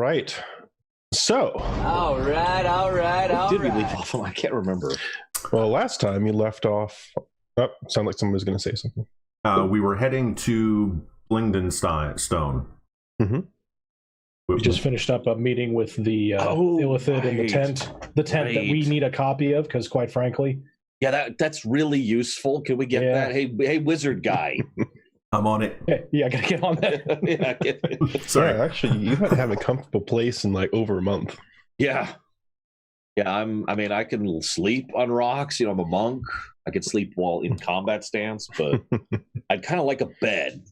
right. So. All right. Did we leave off on? I can't remember. Well, last time you left off. Oh, sounded like someone was going to say something. We were heading to Blingdenstone. Mm-hmm. We just finished up a meeting with the Illithid in the tent. The tent that we need a copy of, because quite frankly. Yeah, that's really useful. Can we get that? Hey, wizard guy. I'm on it. Yeah, I gotta get on that. Sorry. Yeah, actually, you had to have a comfortable place in like over a month. Yeah. I can sleep on rocks. I'm a monk. I could sleep while in combat stance, but I'd kind of like a bed.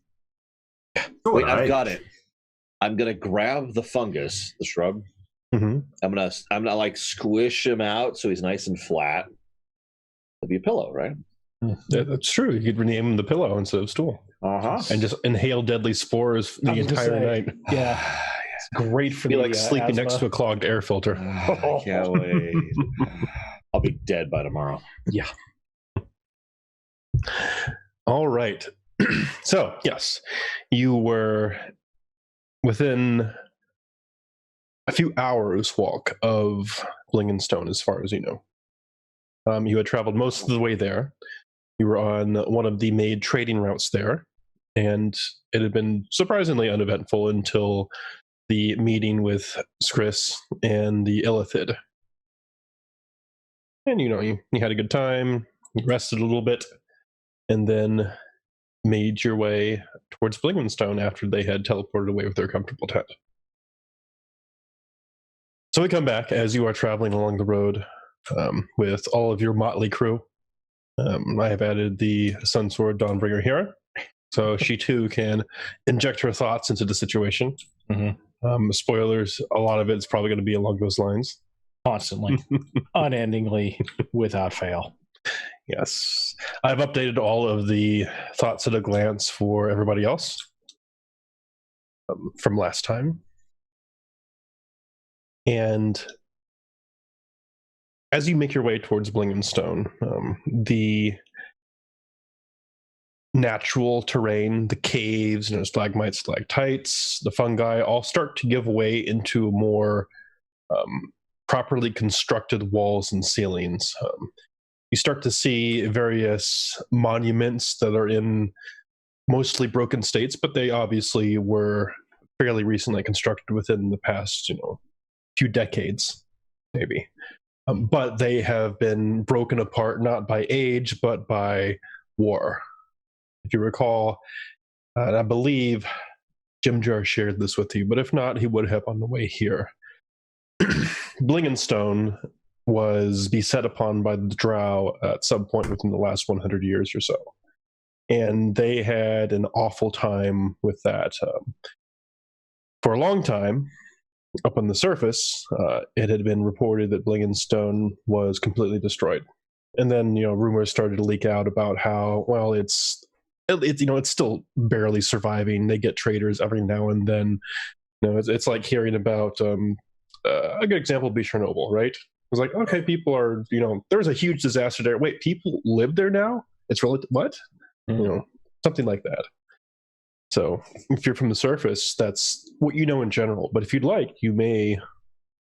Wait, I've got it. I'm gonna grab the fungus, the shrub. Mm-hmm. I'm gonna like squish him out so he's nice and flat. It'd be a pillow, right? Yeah, that's true. You could rename him the pillow instead of stool. And just inhale deadly spores the entire night. Yeah. It's great for be like sleeping asthma. next to a clogged air filter. I can't wait. I'll be dead by tomorrow. Yeah. All right. So, yes, you were within a few hours walk of Blingdenstone, as far as you know. You had traveled most of the way there. You were on one of the made trading routes there, and it had been surprisingly uneventful until the meeting with Skris and the Illithid. And you had a good time, you rested a little bit, and then made your way towards Blingdenstone after they had teleported away with their comfortable tent. So we come back as you are traveling along the road with all of your motley crew. I have added the Sunsword Dawnbringer here, so she too can inject her thoughts into the situation. Mm-hmm. Spoilers, a lot of it is probably going to be along those lines. Constantly, unendingly, without fail. Yes. I've updated all of the thoughts at a glance for everybody else from last time. And as you make your way towards Blingdenstone, the natural terrain, the caves, stalagmites, stalactites, the fungi all start to give way into more properly constructed walls and ceilings. You start to see various monuments that are in mostly broken states, but they obviously were fairly recently constructed within the past, few decades, maybe. But they have been broken apart not by age, but by war. If you recall, and I believe Jim Jar shared this with you, but if not, he would have on the way here. Blingdenstone was beset upon by the Drow at some point within the last 100 years or so. And they had an awful time with that. For a long time, up on the surface, it had been reported that Blingdenstone was completely destroyed. And then, rumors started to leak out about how, well, it's still barely surviving. They get traders every now and then. It's like hearing about, a good example would be Chernobyl, right? It's like, okay, people are, there was a huge disaster there. Wait, people live there now? It's really, what? Mm-hmm. Something like that. So if you're from the surface, that's what you know in general. But if you'd like, you may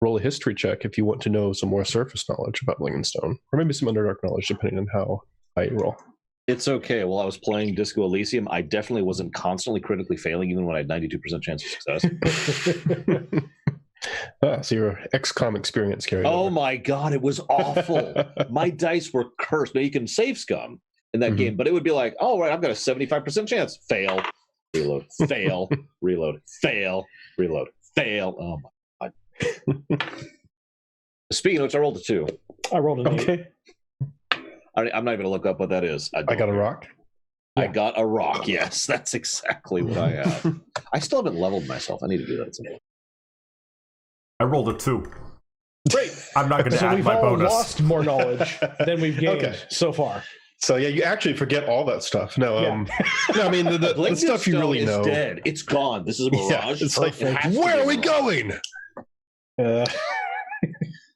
roll a history check if you want to know some more surface knowledge about Blingdenstone, or maybe some Underdark knowledge, depending on how high you roll. It's okay. While I was playing Disco Elysium, I definitely wasn't constantly critically failing, even when I had 92% chance of success. So your XCOM experience carried over. My God, it was awful. My dice were cursed. Now, you can save scum in that game, but it would be like, oh, right, I've got a 75% chance. Fail, reload, fail, reload, fail, reload, fail. Oh, my God. Speaking of which, I rolled a 2. I rolled an 8. Okay. I'm not even going to look up what that is. I got a rock. I got a rock, yes. That's exactly what I have. I still haven't leveled myself. I need to do that someday. I rolled a 2. Great. I'm not going to add my bonus. So we've all lost more knowledge than we've gained so far. So yeah, you actually forget all that stuff. No, no, I mean the stuff you really know. It's dead. It's gone. This is a mirage. Yeah, it's like, where are we going?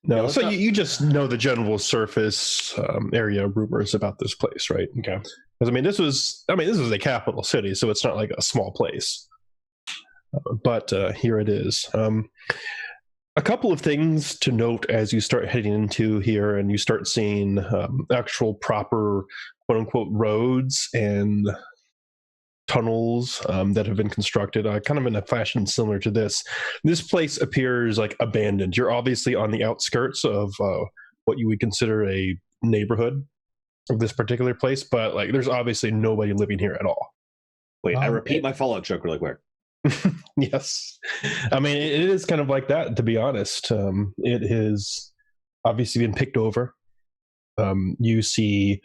No, so you just know the general surface area rumors about this place, right? Okay. Because this was a capital city, so it's not like a small place. but here it is. A couple of things to note as you start heading into here and you start seeing actual proper quote unquote roads and tunnels that have been constructed kind of in a fashion similar to this. This place appears like abandoned. You're obviously on the outskirts of what you would consider a neighborhood of this particular place, but like there's obviously nobody living here at all. Wait, I repeat my Fallout joke really quick. Yes. I mean, it is kind of like that, to be honest. It has obviously been picked over. You see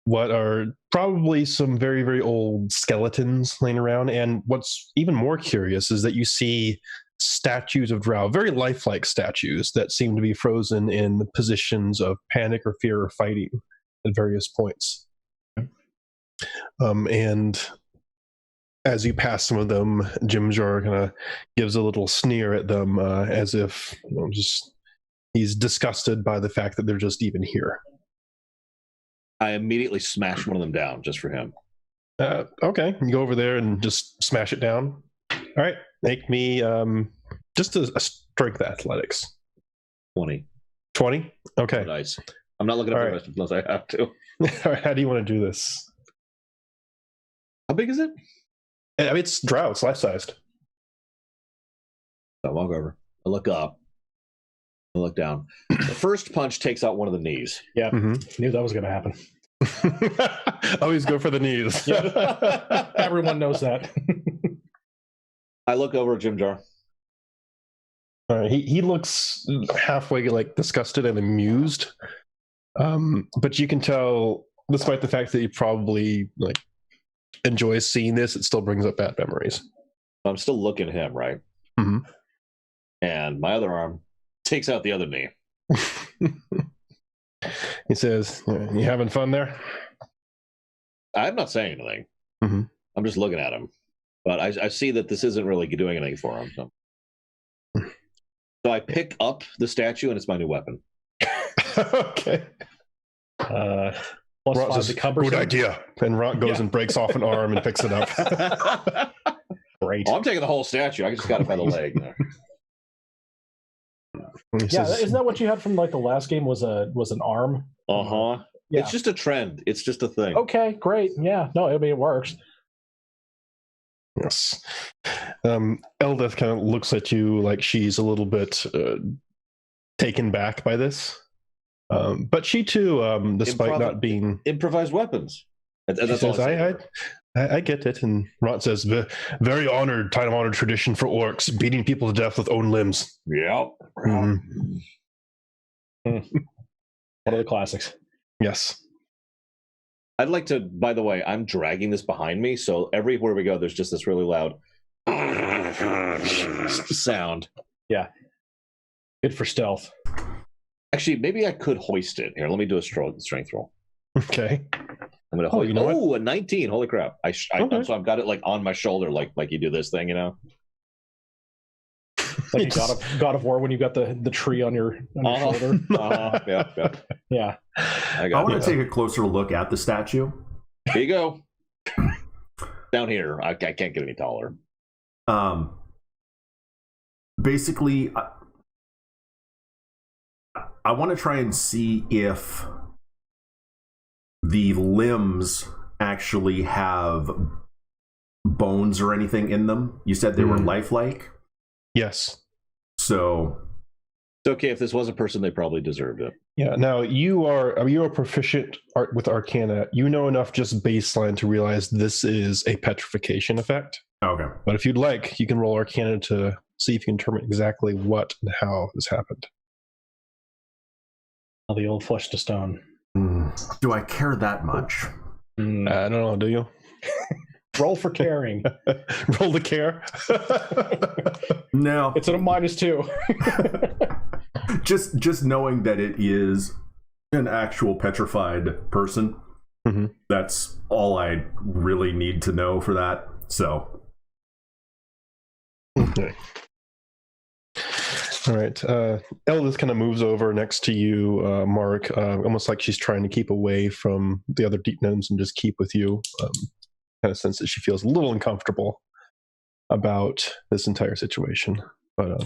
what are probably some very, very old skeletons laying around. And what's even more curious is that you see statues of drow, very lifelike statues that seem to be frozen in positions of panic or fear or fighting at various points. And as you pass some of them, Jimjar kind of gives a little sneer at them as if he's disgusted by the fact that they're just even here. I immediately smash one of them down just for him. Okay, you go over there and just smash it down. All right, make me just a strength athletics. 20. 20? Okay. Nice. I'm not looking at the rest unless I have to. All right, how do you want to do this? How big is it? I mean, it's drow. It's life-sized. So I walk over. I look up. I look down. The first punch takes out one of the knees. Yeah, knew that was going to happen. Always go for the knees. Yeah. Everyone knows that. I look over at Jimjar. All right, he looks halfway like disgusted and amused, but you can tell, despite the fact that he probably like enjoys seeing this, it still brings up bad memories. I'm still looking at him, right? Mm-hmm. And my other arm takes out the other knee. He says, "You having fun there?" I'm not saying anything. Mm-hmm. I'm just looking at him. But I see that this isn't really doing anything for him. So I pick up the statue, and it's my new weapon. Okay. Plus Rot 5 says, to cumbersome. good idea. And Rot goes and breaks off an arm and picks it up. Great. Oh, I'm taking the whole statue. I just got it by the leg. Yeah, isn't that what you had from like the last game? Was an arm? Uh-huh. Yeah. It's just a trend. It's just a thing. Okay, great. Yeah, no, I mean it works. Yes. Eldeth kind of looks at you like she's a little bit taken back by this. But she too, despite not being improvised weapons. She says, I get it. And Rot says, very honored, time honored tradition for orcs, beating people to death with own limbs. Yep. Mm-hmm. One of the classics. Yes. I'd like to, by the way, I'm dragging this behind me, so everywhere we go, there's just this really loud sound. Yeah. Good for stealth. Actually, maybe I could hoist it. Here, let me do a strength roll. Okay. I'm gonna hoist. A 19! Holy crap! Okay. So I've got it like on my shoulder, like you do this thing, you know. Like God of War when you got the tree on your shoulder. Yeah. I want to take a closer look at the statue. Here you go. Down here, I can't get any taller. Basically, I want to try and see if the limbs actually have bones or anything in them. You said they were lifelike? Yes. So it's okay. If this was a person, they probably deserved it. Yeah. Now you are proficient with Arcana. You know enough just baseline to realize this is a petrification effect. Okay. But if you'd like, you can roll Arcana to see if you can determine exactly what and how this happened. The old flesh to stone. Do I care that much? I don't know. Do you? Roll for caring. Roll the care. No. It's at a -2. just knowing that it is an actual petrified person. Mm-hmm. That's all I really need to know for that. So. Okay. All right. Eldith kind of moves over next to you, Mark, almost like she's trying to keep away from the other deep gnomes and just keep with you. Kind of sense that she feels a little uncomfortable. about this entire situation. But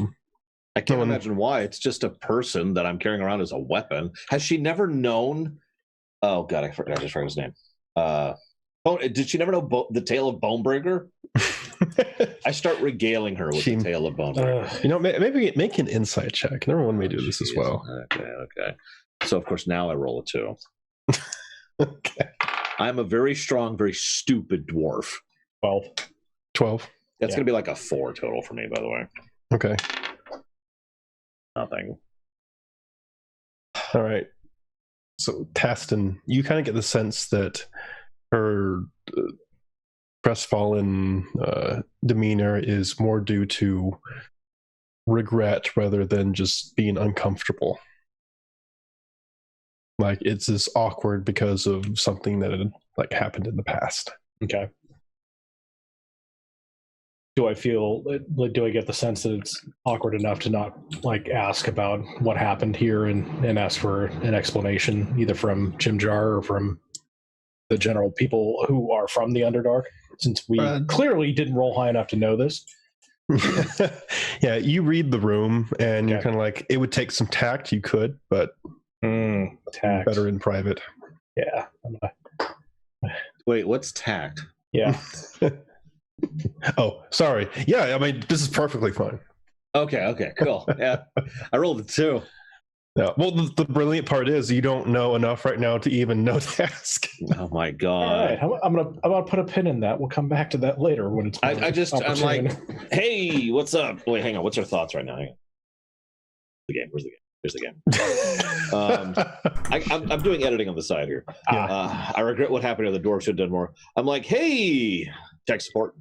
I can't imagine why. It's just a person that I'm carrying around as a weapon. Has she never known? Oh God, I just forgot his name. Did she never know the tale of Bonebreaker? I start regaling her with the tale of Bonebreaker. Maybe make an insight check. Everyone may do this as well. Okay. So of course now I roll a 2. Okay. I'm a very strong, very stupid dwarf. 12. That's going to be like a 4 total for me, by the way. Okay. Nothing. All right. So, Taston, you kind of get the sense that her crestfallen demeanor is more due to regret rather than just being uncomfortable. Like, it's just awkward because of something that had happened in the past. Okay. Do I get the sense that it's awkward enough to not ask about what happened here and ask for an explanation either from Jim Jar or from the general people who are from the Underdark, since we clearly didn't roll high enough to know this? Yeah, you read the room and you're kind of like, it would take some tact. You could, but tact. Better in private. Yeah. Wait, what's tact? Yeah. Oh, sorry. Yeah, I mean, this is perfectly fine. Okay, cool. Yeah, I rolled a 2. Yeah. Well, the brilliant part is you don't know enough right now to even know to ask. Oh my God! All right, I'm gonna put a pin in that. We'll come back to that later when it's. I'm like, hey, what's up? Wait, hang on. What's your thoughts right now? Hang on. The game. Where's the game? Here's the game. I'm doing editing on the side here. Yeah. I regret what happened to the dwarf. Should have done more. I'm like, hey, tech support.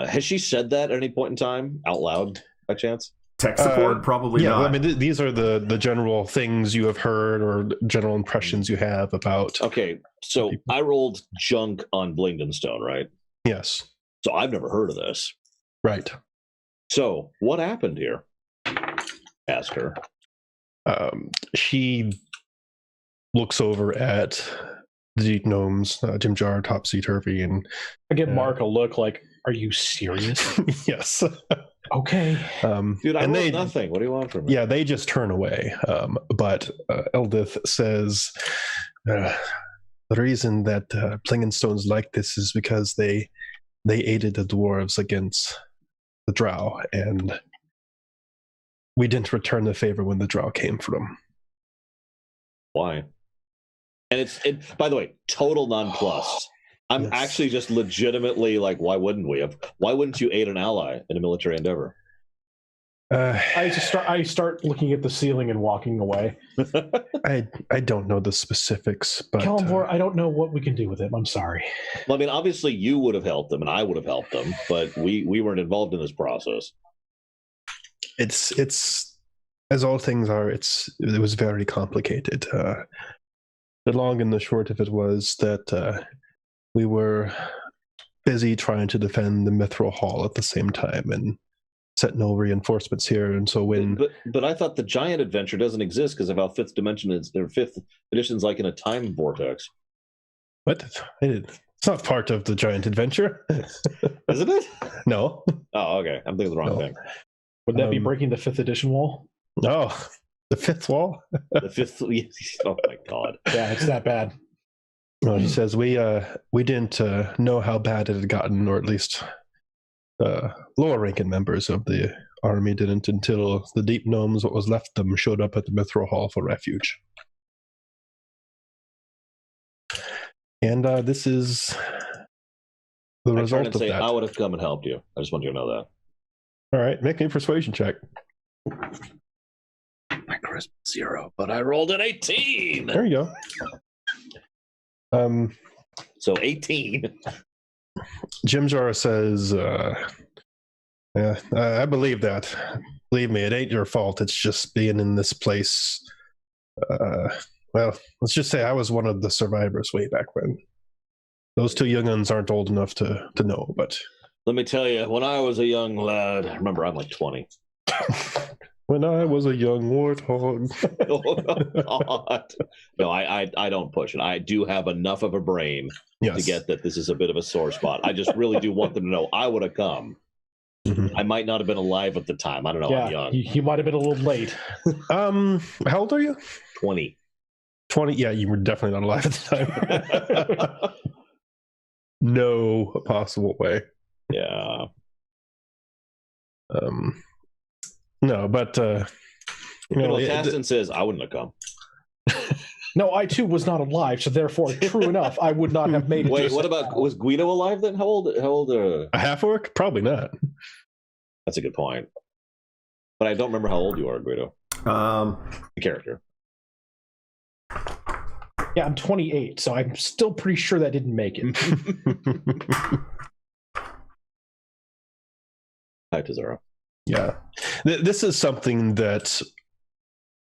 Has she said that at any point in time out loud by chance? Tech support? Probably not. I mean, these are the general things you have heard or general impressions you have about. Okay, so people. I rolled junk on Blingdenstone, right? Yes. So I've never heard of this. Right. So what happened here? Ask her. She looks over at the gnomes, Jim Jar, topsy-turvy, and I give Mark a look like, are you serious? Yes. Okay. Dude, I rolled nothing. What do you want from me? Yeah, they just turn away. But Eldith says, the reason that Blingdenstone's like this is because they aided the dwarves against the drow, and we didn't return the favor when the drow came for them. Why? And by the way, total nonplussed. I'm actually just legitimately like, why wouldn't we have? Why wouldn't you aid an ally in a military endeavor? I start looking at the ceiling and walking away. I don't know the specifics, but Kellenvor, I don't know what we can do with it. I'm sorry. Well, I mean, obviously you would have helped them, and I would have helped them, but we weren't involved in this process. It's as all things are. It was very complicated. The long and the short of it was that we were busy trying to defend the Mithril Hall at the same time and set no reinforcements here. And so when... But I thought the giant adventure doesn't exist because of how fifth edition's like in a time vortex. What? It's not part of the giant adventure. Isn't it? No. Oh, okay. I'm thinking the wrong thing. Would that be breaking the 5th edition wall? No. The 5th wall? The 5th... Oh, my God. Yeah, it's that bad. No, she says, we didn't know how bad it had gotten, or at least lower-ranking members of the army didn't, until the deep gnomes, what was left of them, showed up at the Mithril Hall for refuge. And this is the result of that. I would have come and helped you. I just want you to know that. All right, make me a persuasion check. My charisma 0, but I rolled an 18. There you go. So 18. Jim Jar says, yeah, I believe that. Believe me, it ain't your fault. It's just being in this place. Well, let's just say I was one of the survivors way back when. Those two young uns aren't old enough to know, but... Let me tell you, when I was a young lad, remember I'm like 20. When I was a young warthog. Oh, God. No, I don't push it. I do have enough of a brain Yes. to get that this is a bit of a sore spot. I just really do want them to know I would have come. Mhm. I might not have been alive at the time. I don't know. Yeah, I'm young. you might have been a little late. How old are you? 20. 20. Yeah, you were definitely not alive at the time. No possible way. Yeah. No, but Taston says I wouldn't have come. No, I too was not alive, so therefore, true enough, I would not have made it. Wait, what about, was Guido alive then? How old? a half orc? Probably not. That's a good point. But I don't remember how old you are, Guido. The character. Yeah, I'm 28, so I'm still pretty sure that didn't make it. 5-0. Yeah, this is something that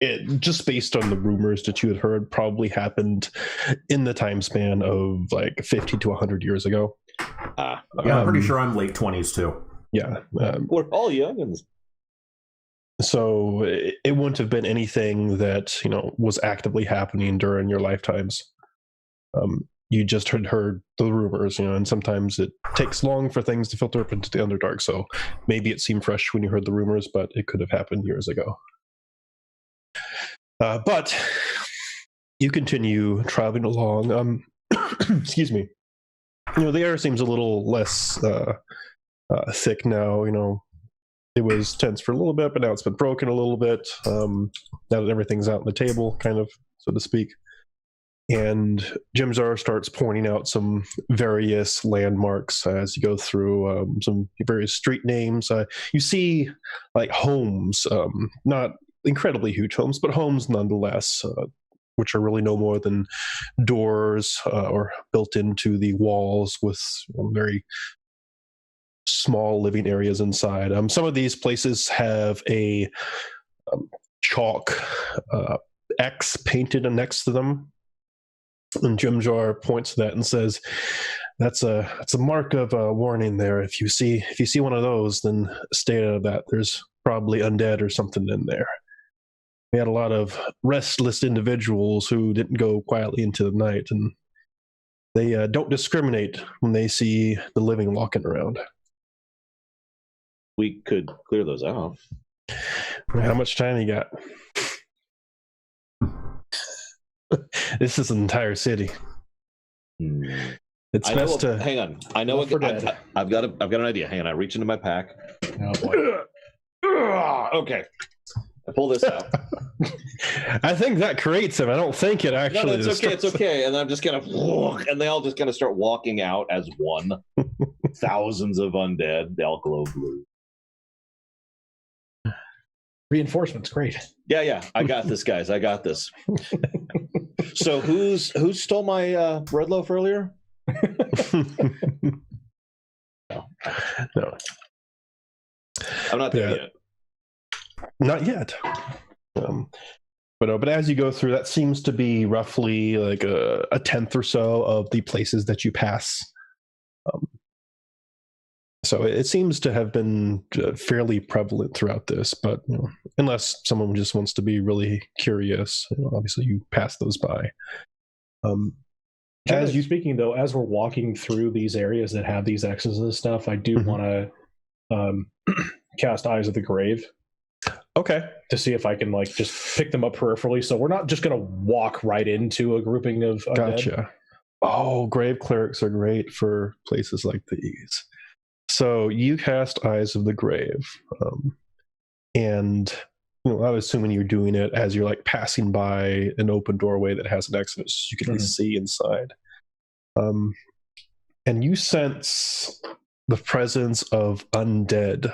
it just based on the rumors that you had heard probably happened in the time span of like 50 to 100 years ago. Yeah, I'm pretty sure I'm late 20s too. Yeah, We're all youngins. so it wouldn't have been anything that was actively happening during your lifetimes. You just had heard the rumors, and sometimes it takes long for things to filter up into the Underdark. So maybe it seemed fresh when you heard the rumors, but it could have happened years ago. But you continue traveling along. Excuse me. The air seems a little less thick now. It was tense for a little bit, but now it's been broken a little bit. Now that everything's out on the table, kind of, so to speak. And Jimzar starts pointing out some various landmarks as you go through some various street names. You see like homes, not incredibly huge homes, but homes nonetheless, which are really no more than doors or built into the walls with very small living areas inside. Some of these places have a chalk X painted next to them. And Jimjar points to that and says, "That's a mark of a warning there. If you see one of those, then stay out of that. There's probably undead or something in there." We had a lot of restless individuals who didn't go quietly into the night, and they don't discriminate when they see the living walking around. We could clear those out. How much time you got? This is an entire city. It's best to hang on. I know. I've got an idea. Hang on. I reach into my pack. Oh, boy. Okay. I pull this out. I think that creates him. I don't think it actually. No, it's okay. It's okay. And I'm just gonna, and they all just kind of start walking out as one. Thousands of undead. They all glow blue. Reinforcements, great. Yeah. I got this, guys. I got this. So who stole my bread loaf earlier? No. I'm not there yet. Not yet. But as you go through, that seems to be roughly like a tenth or so of the places that you pass. So it seems to have been fairly prevalent throughout this, but unless someone just wants to be really curious, obviously you pass those by. Speaking though, as we're walking through these areas that have these X's and stuff, I do want to cast Eyes of the Grave. Okay. To see if I can just pick them up peripherally, so we're not just going to walk right into a grouping of undead. Gotcha. Oh, grave clerics are great for places like these. So you cast Eyes of the Grave, and I was assuming you're doing it as you're passing by an open doorway that has an exit, so you can see inside. And you sense the presence of undead,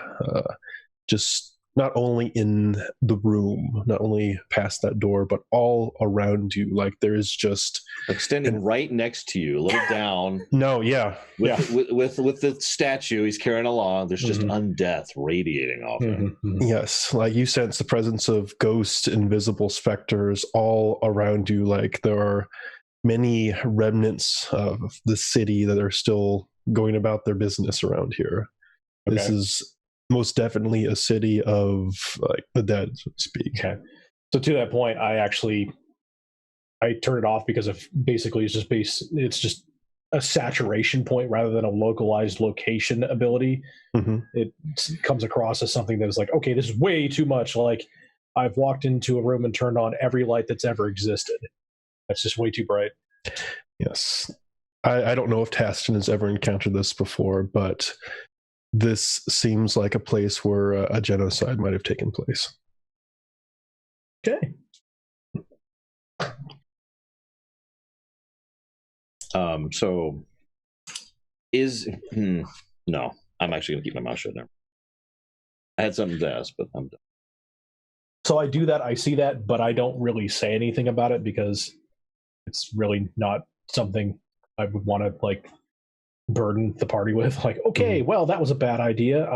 just not only in the room, not only past that door, but all around you. There is just standing right next to you, a little down. No, yeah, with the statue he's carrying along. There's just undeath radiating off him. Yes, you sense the presence of ghosts, invisible specters all around you. There are many remnants of the city that are still going about their business around here. Okay. This is most definitely a city of like the dead, so to speak. Okay. So to that point, I turned it off because of basically it's just a saturation point rather than a localized location ability. Mm-hmm. It comes across as something that is like, okay, this is way too much. Like I've walked into a room and turned on every light that's ever existed. That's just way too bright. Yes. I don't know if Taston has ever encountered this before, but this seems like a place where a genocide might have taken place. Okay. So is no, I'm actually gonna keep my mouth shut now. I had something to ask, but I'm done. So I do that, I see that, but I don't really say anything about it because it's really not something I would want to like burden the party with. Like, okay, well, that was a bad idea.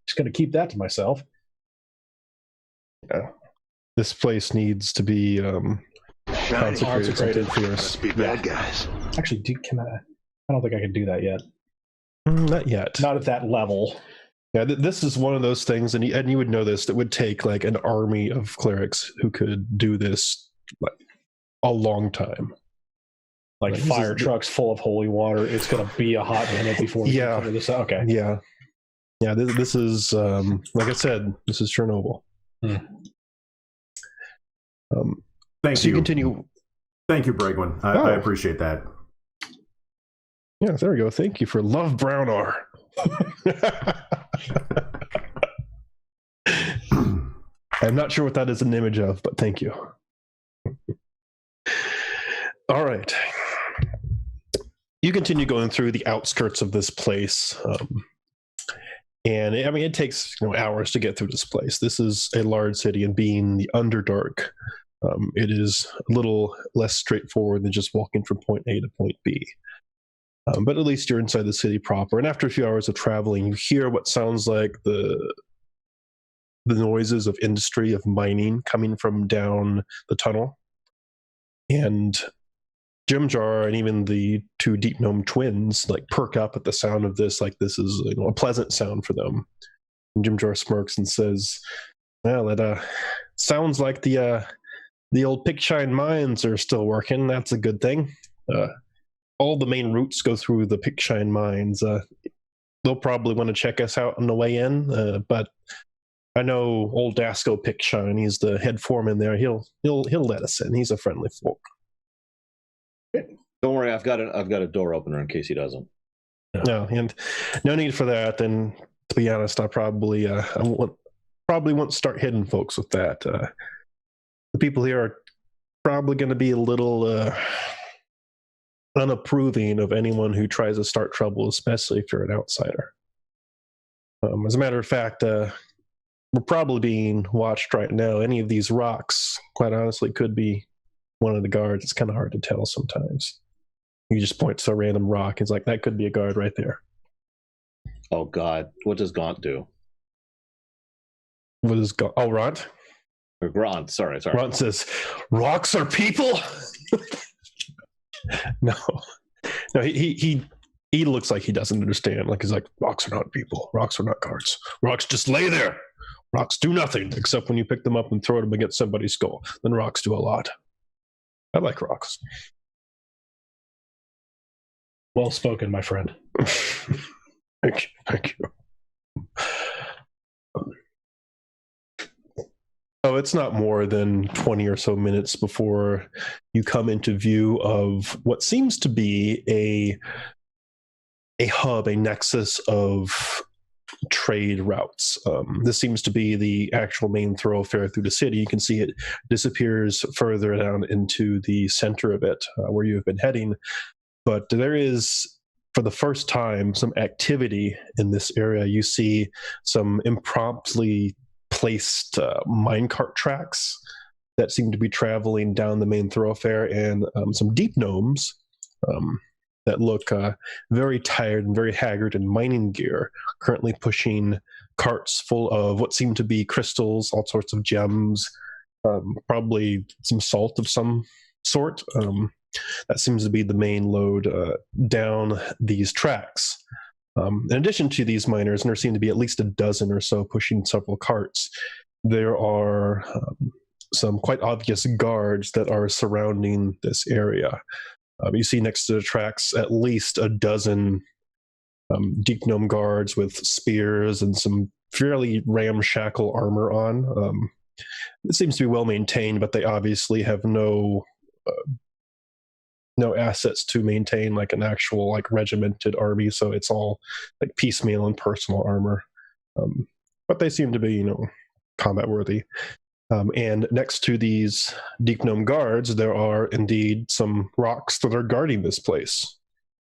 Just gonna keep that to myself. Yeah. This place needs to be consecrated for us. Must be bad guys. Actually, I don't think I can do that yet. Not yet. Not at that level. Yeah, this is one of those things, and you would know this, that would take like an army of clerics who could do this like a long time. Like fire trucks full of holy water. It's going to be a hot minute before we can figure this out. Okay. Yeah. Yeah, this is, like I said, this is Chernobyl. Thank so you. Continue. Thank you, Bregwin. I appreciate that. Yeah, there we go. Thank you for Love Brown R. I'm not sure what that is an image of, but thank you. All right. You continue going through the outskirts of this place. And I mean, it takes hours to get through this place. This is a large city, and being the Underdark, it is a little less straightforward than just walking from point A to point B. But at least you're inside the city proper. And after a few hours of traveling, you hear what sounds like the noises of industry, of mining, coming from down the tunnel. And Jim Jar and even the two Deep Gnome twins like perk up at the sound of this, like this is a pleasant sound for them. And Jim Jar smirks and says, "Well, it sounds like the old Pickshine mines are still working. That's a good thing. All the main routes go through the Pickshine mines. They'll probably want to check us out on the way in, but I know old Dasco Pickshine. He's the head foreman there. He'll let us in. He's a friendly folk." Don't worry, I've got a door opener in case he doesn't. No, and no need for that. And to be honest, I probably won't start hitting folks with that. The people here are probably going to be a little unapproving of anyone who tries to start trouble, especially if you're an outsider. As a matter of fact, we're probably being watched right now. Any of these rocks, quite honestly, could be one of the guards. It's kind of hard to tell sometimes. You just point to a random rock. It's like, that could be a guard right there. Oh, God. What does Gaunt do? What is Gaunt? Oh, Ront? Or Grant, sorry. Ront says, "Rocks are people?" No, he looks like he doesn't understand. Like, he's like, "Rocks are not people. Rocks are not guards. Rocks just lay there. Rocks do nothing except when you pick them up and throw them against somebody's skull. Then rocks do a lot. I like rocks." Well spoken, my friend. Thank you. Oh, it's not more than 20 or so minutes before you come into view of what seems to be a hub, a nexus of trade routes. This seems to be the actual main thoroughfare through the city. You can see it disappears further down into the center of it, where you have been heading. But there is, for the first time, some activity in this area. You see some impromptly placed minecart tracks that seem to be traveling down the main thoroughfare, and some deep gnomes that look very tired and very haggard in mining gear, currently pushing carts full of what seem to be crystals, all sorts of gems, probably some salt of some sort. That seems to be the main load down these tracks. In addition to these miners, and there seem to be at least a dozen or so pushing several carts, there are some quite obvious guards that are surrounding this area. You see next to the tracks at least a dozen deep gnome guards with spears and some fairly ramshackle armor on. It seems to be well maintained, but they obviously have no assets to maintain like an actual like regimented army, so it's all like piecemeal and personal armor. But they seem to be, combat worthy. And next to these deep gnome guards, there are indeed some rocks that are guarding this place.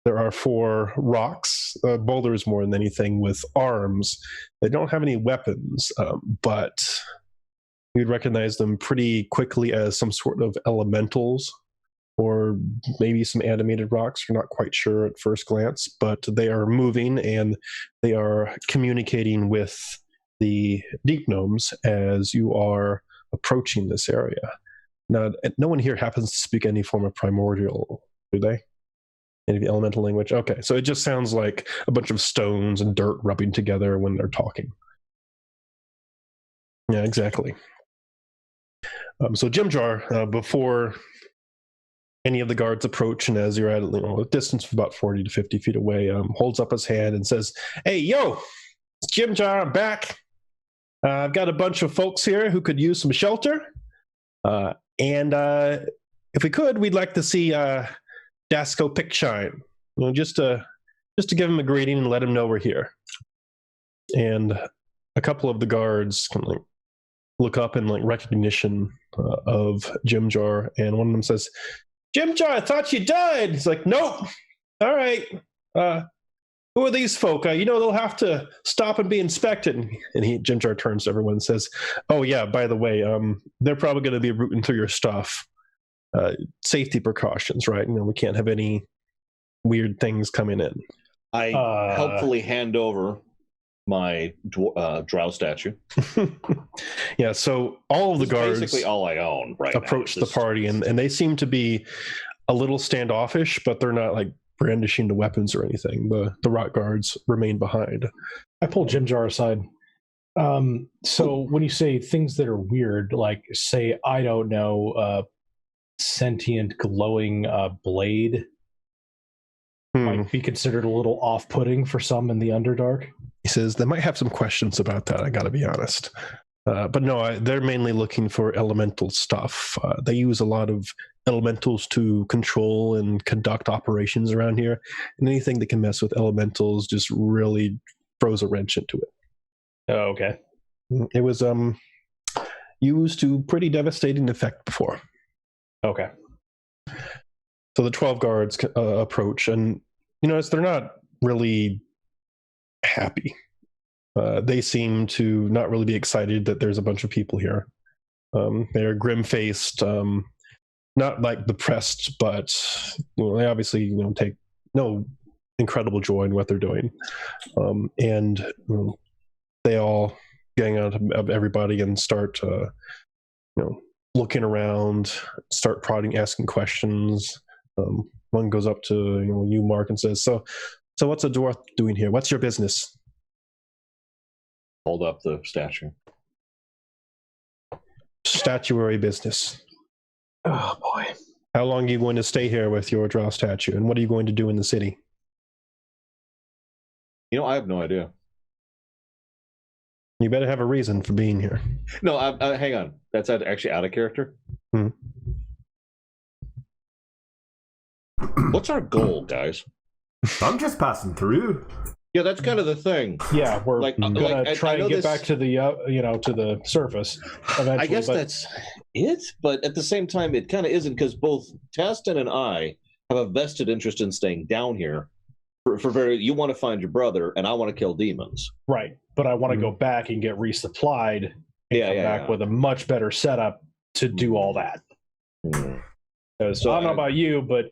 There are 4 rocks, boulders more than anything, with arms. They don't have any weapons, but you'd recognize them pretty quickly as some sort of elementals, or maybe some animated rocks. You're not quite sure at first glance, but they are moving and they are communicating with the deep gnomes as you are approaching this area. Now, no one here happens to speak any form of primordial, do they? Any elemental language? Okay, so it just sounds like a bunch of stones and dirt rubbing together when they're talking. Yeah, exactly. So Jimjar, before any of the guards approach, and as you're at a distance of about 40 to 50 feet away, holds up his hand and says, "Hey, yo, it's Jimjar, I'm back. I've got a bunch of folks here who could use some shelter. And if we could, we'd like to see Dasco Pickshine. Just to give him a greeting and let him know we're here." And a couple of the guards kind of look up in recognition of Jimjar, and one of them says, "Jimjar, I thought you died." He's like, "Nope. All right. Who are these folk? They'll have to stop and be inspected." And Jimjar turns to everyone and says, "Oh yeah, by the way, they're probably going to be rooting through your stuff. Safety precautions, right? We can't have any weird things coming in." I helpfully hand over my drow statue. Yeah, so all of the guards basically all I own right approach the party, and they seem to be a little standoffish, but they're not brandishing the weapons or anything. The rock guards remain behind. I pull Jimjar aside. So when you say things that are weird, like say, I don't know, sentient glowing blade might be considered a little off-putting for some in the Underdark. He says they might have some questions about that, I gotta be honest. But no, they're mainly looking for elemental stuff. They use a lot of elementals to control and conduct operations around here, and anything that can mess with elementals just really throws a wrench into it. Oh, okay. It was used to pretty devastating effect before. Okay. So the 12 guards approach, and they're not really happy. They seem to not really be excited that there's a bunch of people here. They're grim-faced, not depressed, but they obviously take no incredible joy in what they're doing. And they all gang out of everybody and start looking around, start prodding, asking questions. One goes up to you, Mark, and says, so what's a dwarf doing here? What's your business?" Hold up the statue. "Statuary business." Oh boy. "How long are you going to stay here with your drow statue, and what are you going to do in the city?" I have no idea. You better have a reason for being here. No, hang on. That's actually out of character. What's our goal, guys? I'm just passing through. Yeah, that's kind of the thing. Yeah, we're gonna try and get back to the to the surface eventually. I guess that's it, but at the same time, it kind of isn't, because both Taston and I have a vested interest in staying down here. You want to find your brother, and I want to kill demons. Right, but I want to go back and get resupplied and come back with a much better setup to do all that. So I don't know about you, but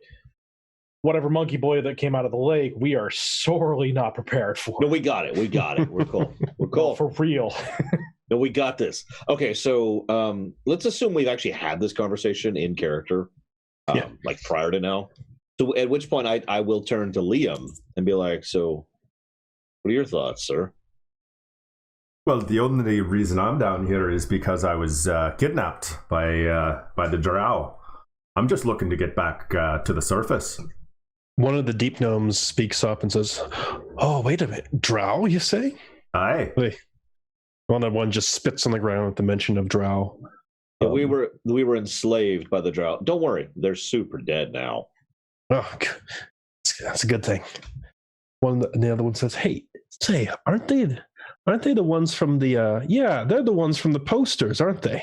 whatever monkey boy that came out of the lake, we are sorely not prepared for. No, we got it. We're cool. We're cool. For real. No, we got this. Okay, so let's assume we've actually had this conversation in character, prior to now. So at which point I will turn to Liam and be like, "So What are your thoughts, sir? Well, the only reason I'm down here is because I was kidnapped by the drow. I'm just looking to get back to the surface. One of the deep gnomes speaks up and says, "Oh, wait a minute, drow, you say?" Aye. Wait. One just spits on the ground at the mention of drow. Yeah, we were enslaved by the drow. Don't worry, they're super dead now. Oh, that's a good thing. The other one says, "Hey, say, aren't they the ones from the? Yeah, they're the ones from the posters, aren't they?"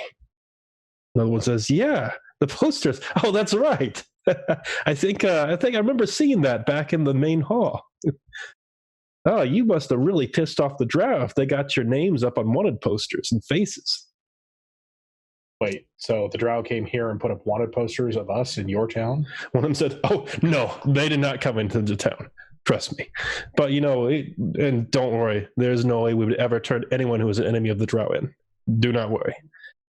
Another one says, "Yeah, the posters. Oh, that's right. I think I remember seeing that back in the main hall." Oh, you must have really pissed off the drow if they got your names up on wanted posters and faces. Wait, so the drow came here and put up wanted posters of us in your town? One of them said, "Oh, no, they did not come into the town. Trust me. But, and don't worry, there's no way we would ever turn anyone who is an enemy of the drow in. Do not worry."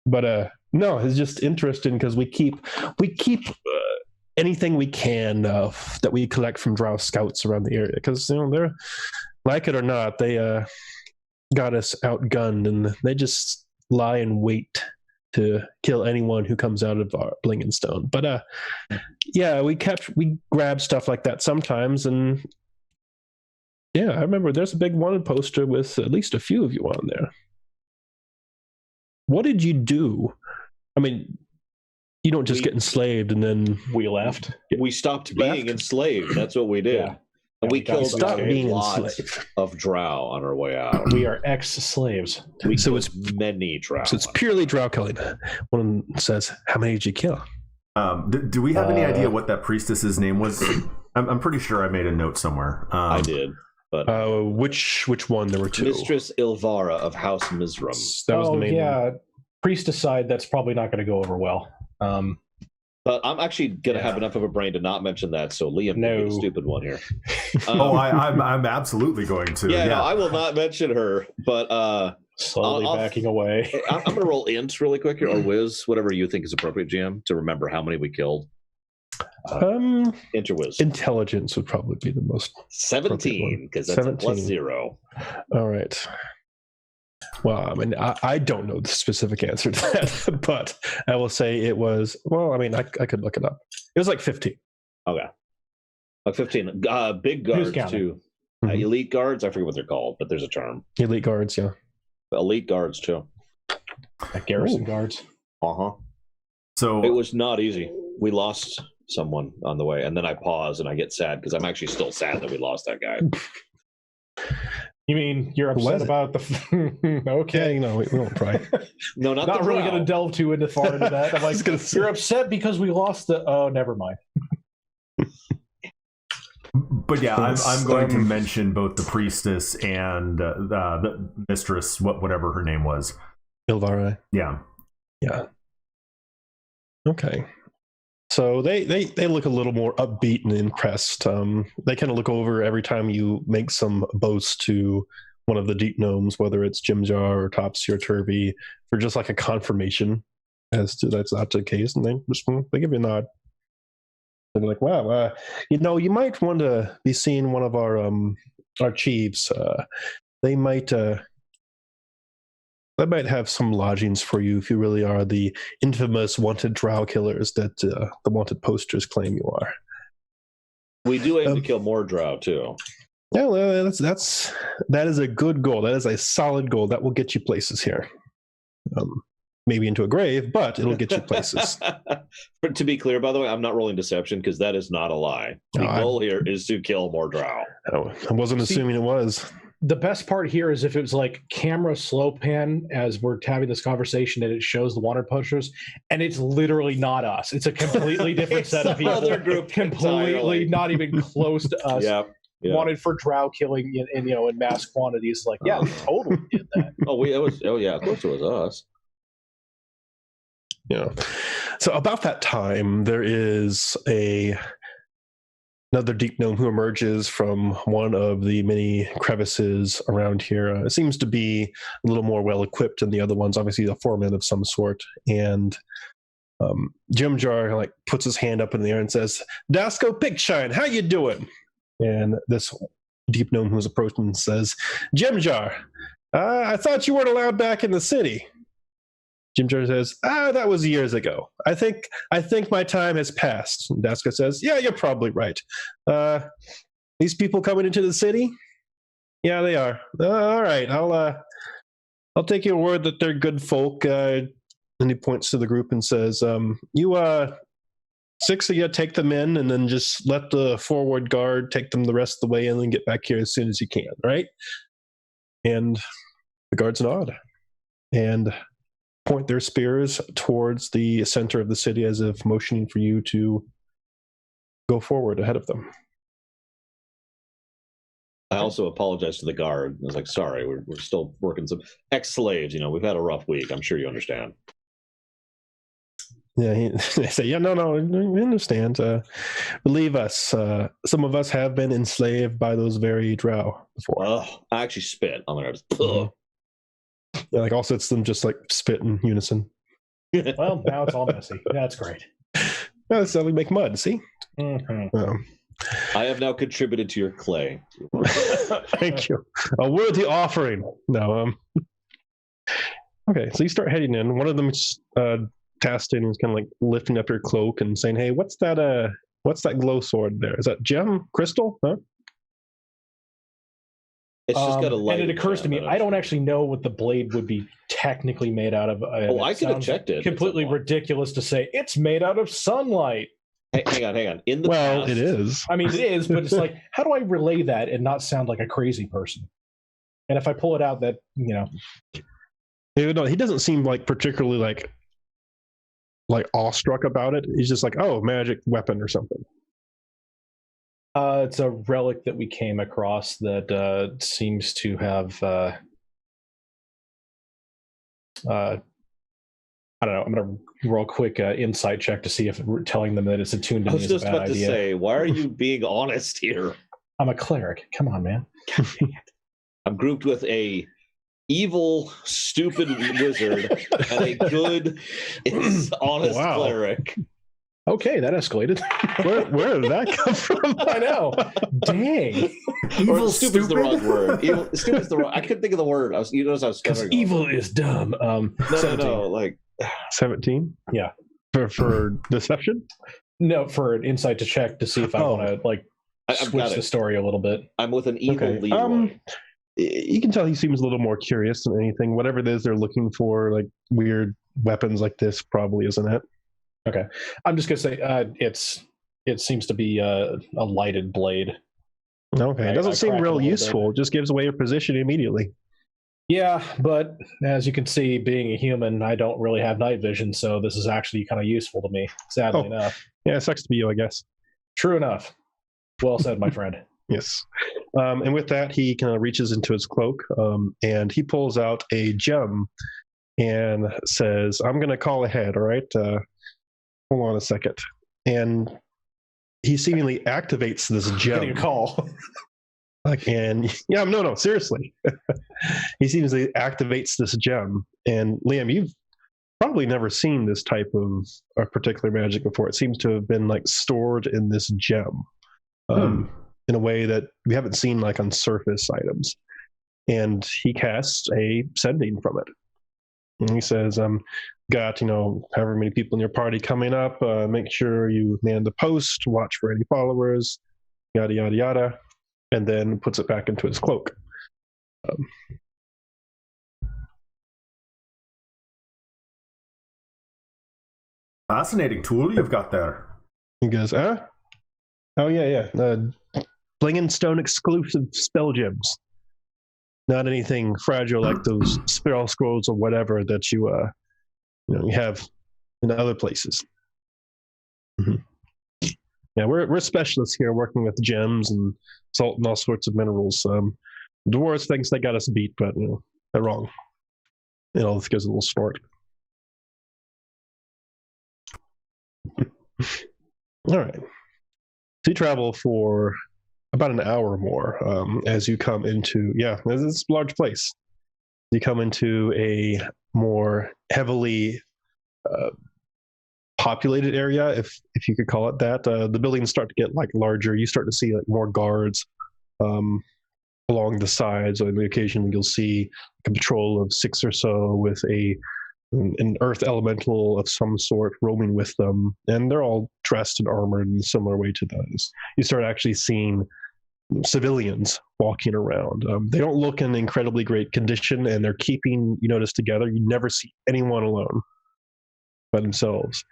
But, no, it's just interesting because we keep anything we can that we collect from drow scouts around the area because, they're, like it or not, they got us outgunned and they just lie in wait to kill anyone who comes out of our Bling and Stone. But yeah, we grab stuff like that sometimes, and yeah, I remember there's a big wanted poster with at least a few of you on there. What did you do? I mean, you don't just get enslaved and then we left. We stopped being enslaved. That's what we did. Yeah. And we killed being lots enslaved of drow on our way out. We are ex-slaves. We So killed it's- many drow. so it's purely drow killing. One says, "How many did you kill?" Do we have any idea what that priestess's name was? I'm pretty sure I made a note somewhere. I did. But Which one? There were two. Mistress Ilvara of House Mizram. That was the main one. Priestess side, that's probably not going to go over well. But I'm actually going to have enough of a brain to not mention that, so Liam can be the stupid one here. I'm absolutely going to. Yeah, no, I will not mention her, but Slowly backing away. I'm going to roll int really quick here, or whiz, whatever you think is appropriate, GM, to remember how many we killed. Int or whiz. Intelligence would probably be the most. 17, because that's a plus 0. All right. Well, I mean, I don't know the specific answer to that, but I will say it was, well, I mean, I could look it up. It was like 15. Okay. Like 15. Big guards, too. Mhm. Elite guards, I forget what they're called, but there's a term. Elite guards, yeah. Elite guards, too. Like garrison guards. Uh-huh. So it was not easy. We lost someone on the way, and then I pause and I get sad because I'm actually still sad that we lost that guy. You mean you're upset about the? Okay, Yeah, we won't try. No, not really drow. going to delve too far into that. I'm like, you're upset because we lost the. Oh, never mind. But yeah, I'm going to mention both the priestess and the mistress, whatever her name was. Ilvara. Yeah. Yeah. Okay. So they look a little more upbeat and impressed. They kind of look over every time you make some boast to one of the deep gnomes, whether it's Jimjar or Topsy or Turvy, for just like a confirmation as to that's not the case, and they give you a nod. They're like, "Wow, you might want to be seeing one of our chiefs. They might have some lodgings for you if you really are the infamous wanted drow killers that the wanted posters claim you are." We do aim to kill more drow too. Yeah, well, that is a good goal. That is a solid goal. That will get you places here. Maybe into a grave, but it'll get you places. But to be clear, by the way, I'm not rolling deception because that is not a lie. The goal here is to kill more drow. I wasn't assuming it was. The best part here is if it was like camera slow pan as we're having this conversation and it shows the wanted posters, and it's literally not us. It's a completely different set of people. Another group completely entirely. Not even close to us. Yeah. Wanted for drow killing in mass quantities. Like, yeah, we totally did that. Oh yeah, of course it was us. Yeah. So about that time, there is another deep gnome who emerges from one of the many crevices around here. It seems to be a little more well equipped than the other ones. Obviously, a foreman of some sort. And Jimjar puts his hand up in the air and says, "Dasco Pigshine, how you doing?" And this deep gnome who's approaching and says, Jim Jar, I thought you weren't allowed back in the city. Jim Jar says, that was years ago. I think my time has passed. And Daska says, yeah, you're probably right. These people coming into the city? Yeah, they are. All right, I'll take your word that they're good folk. And he points to the group and says, you 6 of you take them in and then just let the forward guard take them the rest of the way and then get back here as soon as you can, right? And the guards nod and point their spears towards the center of the city as if motioning for you to go forward ahead of them. I also apologize to the guard. I was like, sorry, we're still working some ex-slaves. We've had a rough week. I'm sure you understand. Yeah, they say, yeah, no, we understand. Believe us, some of us have been enslaved by those very drow before. I actually spit on their Yeah, like all 6 of them just like spit in unison. Well, now it's all messy. That's great. That's how we make mud, see? Mm-hmm. I have now contributed to your clay. Thank you. A worthy offering. No, okay, so you start heading in. One of them is Tastin is kind of like lifting up your cloak and saying, hey, what's that glow sword there? Is that gem? Crystal? Huh? It's just got a light. And it occurs to me, I don't actually know what the blade would be technically made out of. I could have checked it. Completely ridiculous to say it's made out of sunlight. Hey, hang on. In the well, past, it is. I mean, it is, but it's like, how do I relay that and not sound like a crazy person? And if I pull it out, that No, he doesn't seem like particularly like awestruck about it. He's just like, oh, magic weapon or something. It's a relic that we came across that seems to have. I don't know. I'm going to roll a quick insight check to see if telling them that it's attuned to me is a bad idea. I was just about to say, why are you being honest here? I'm a cleric. Come on, man. God dang it. I'm grouped with a evil, stupid wizard and a good, honest cleric. Okay, that escalated. Where did that come from? I know. Dang. Evil, stupid is the wrong word. Stupid is the wrong. I couldn't think of the word. I was evil is dumb. No, like 17. Yeah. For deception. No, for an insight to check to see if I want to switch the story a little bit. I'm with an evil Leroy. You can tell he seems a little more curious than anything. Whatever it is they're looking for, like weird weapons like this, probably isn't it. Okay, I'm just gonna say it seems to be a lighted blade. Okay, it doesn't seem real useful. It just gives away your position immediately. Yeah, but as you can see, being a human, I don't really have night vision, so this is actually kind of useful to me, sadly enough. Yeah, it sucks to be you, I guess. True enough. Well said, my friend. Yes. And with that, he kind of reaches into his cloak and he pulls out a gem and says, I'm going to call ahead, all right? Hold on a second. And he seemingly activates this gem. Getting a call. No, seriously. He seemingly activates this gem. And Liam, you've probably never seen this type of particular magic before. It seems to have been like stored in this gem in a way that we haven't seen like on surface items. And he casts a sending from it. And he says, got, however many people in your party coming up, make sure you man the post, watch for any followers, yada, yada, yada, and then puts it back into his cloak. Fascinating tool you've got there. He goes, oh, yeah. Blingin' Stone exclusive spell gems. Not anything fragile like those spiral scrolls or whatever that you have in other places. Mm-hmm. Yeah, we're specialists here working with gems and salt and all sorts of minerals. Dwarves thinks they got us beat, but they're wrong. This gives a little snort. All right. So you travel for about an hour or more as you come into, this is a large place. You come into a more heavily populated area, if you could call it that. The buildings start to get like larger. You start to see like more guards. along the sides, and occasionally you'll see a patrol of 6 or so with an earth elemental of some sort roaming with them, and they're all dressed and armored in a similar way to those. You start actually seeing civilians walking around. They don't look in incredibly great condition, and they're keeping, you notice, together. You never see anyone alone by themselves.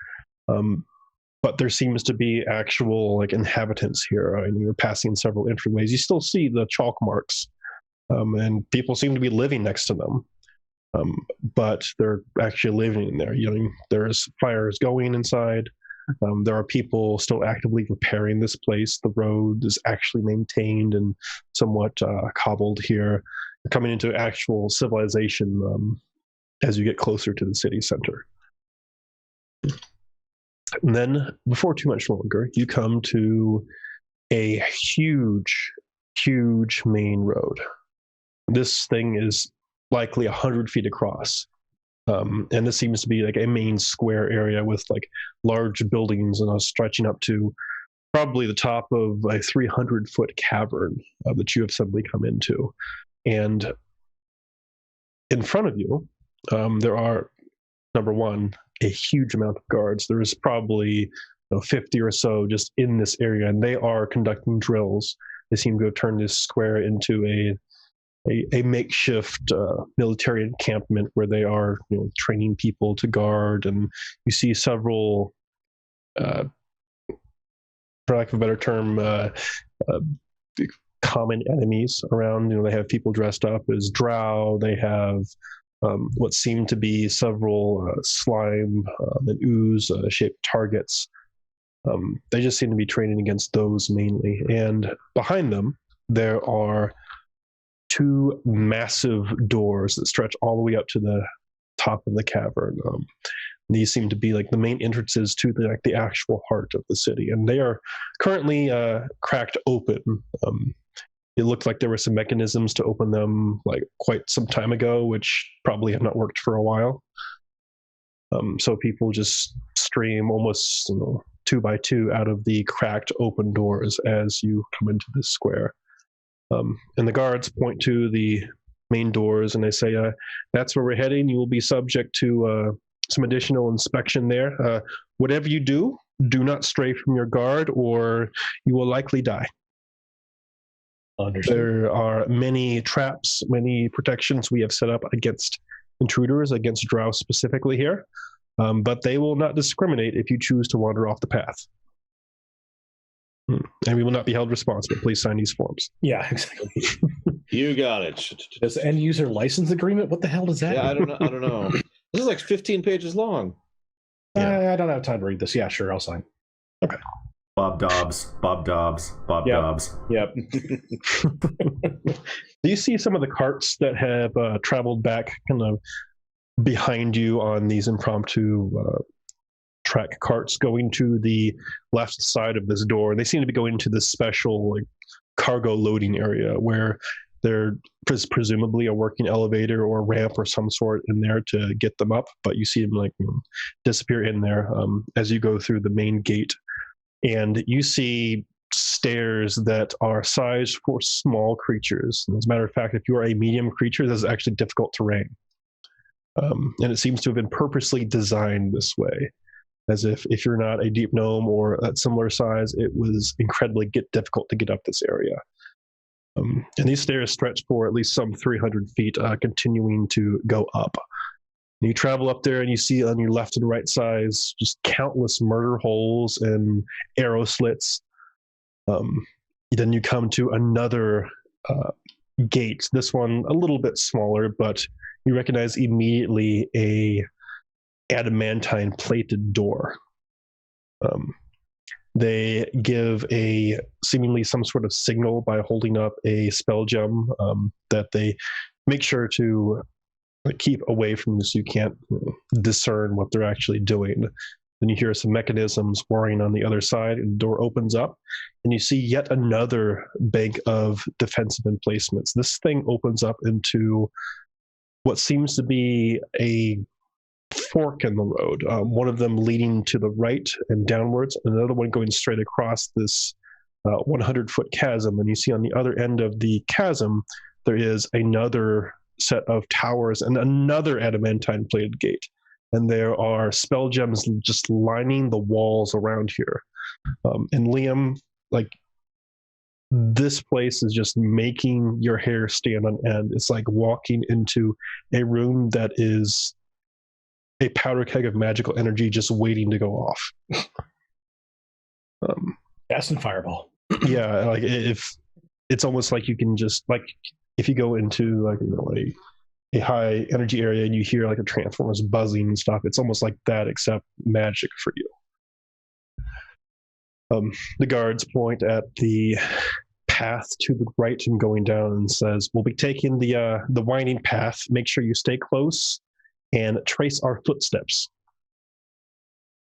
But there seems to be actual like inhabitants here, and you're passing several entryways. You still see the chalk marks, and people seem to be living next to them. But they're actually living in there. There's fires going inside. There are people still actively repairing this place. The road is actually maintained and somewhat cobbled here. You're coming into actual civilization as you get closer to the city center. And then, before too much longer, you come to a huge, huge main road. This thing is likely 100 feet across. And this seems to be like a main square area with like large buildings and stretching up to probably the top of a 300-foot cavern that you have suddenly come into. And in front of you, there are, number one, a huge amount of guards. There's probably 50 or so just in this area, and they are conducting drills. They seem to have turned this square into a makeshift military encampment where they are training people to guard. And you see several, for lack of a better term, common enemies around. They have people dressed up as drow. They have what seem to be several slime and ooze shaped targets. They just seem to be training against those mainly. And behind them, there are 2 massive doors that stretch all the way up to the top of the cavern. These seem to be like the main entrances to the actual heart of the city, and they are currently cracked open. It looked like there were some mechanisms to open them like quite some time ago, which probably have not worked for a while. So people just stream almost 2 by 2 out of the cracked open doors as you come into this square. And the guards point to the main doors and they say, that's where we're heading. You will be subject to some additional inspection there. Whatever you do, do not stray from your guard or you will likely die. Understood. There are many traps, many protections we have set up against intruders, against drow specifically here, but they will not discriminate if you choose to wander off the path. And we will not be held responsible. Please sign these forms. Yeah, exactly. You got it. Does end user license agreement? What the hell does that Yeah, mean? I don't know. This is like 15 pages long. I don't have time to read this. Yeah, sure, I'll sign. Okay. Bob Dobbs. Yep. Dobbs. Yep. Do you see some of the carts that have traveled back kind of behind you on these impromptu track carts going to the left side of this door? They seem to be going to this special like cargo loading area where there is presumably a working elevator or ramp or some sort in there to get them up, but you see them like disappear in there as you go through the main gate. And you see stairs that are sized for small creatures. And as a matter of fact, if you are a medium creature, this is actually difficult terrain. And it seems to have been purposely designed this way, as if you're not a deep gnome or at similar size, it was incredibly difficult to get up this area. And these stairs stretch for at least some 300 feet, continuing to go up. You travel up there and you see on your left and right sides just countless murder holes and arrow slits. Then you come to another gate, this one a little bit smaller, but you recognize immediately a adamantine plated door. They give a seemingly some sort of signal by holding up a spell gem that they make sure to keep away from, so you can't discern what they're actually doing. Then you hear some mechanisms whirring on the other side, and the door opens up, and you see yet another bank of defensive emplacements. This thing opens up into what seems to be a fork in the road, one of them leading to the right and downwards, and another one going straight across this 100-foot chasm, and you see on the other end of the chasm there is another set of towers and another adamantine plated gate, and there are spell gems just lining the walls around here. And Liam, like, this place is just making your hair stand on end. It's like walking into a room that is a powder keg of magical energy just waiting to go off. Gas and fireball. Yeah, like if it's almost like you can just, like, if you go into, like, you know, a high energy area and you hear like a transformer's buzzing and stuff, it's almost like that except magic for you. The guards point at the path to the right and going down and says, we'll be taking the winding path. Make sure you stay close and trace our footsteps.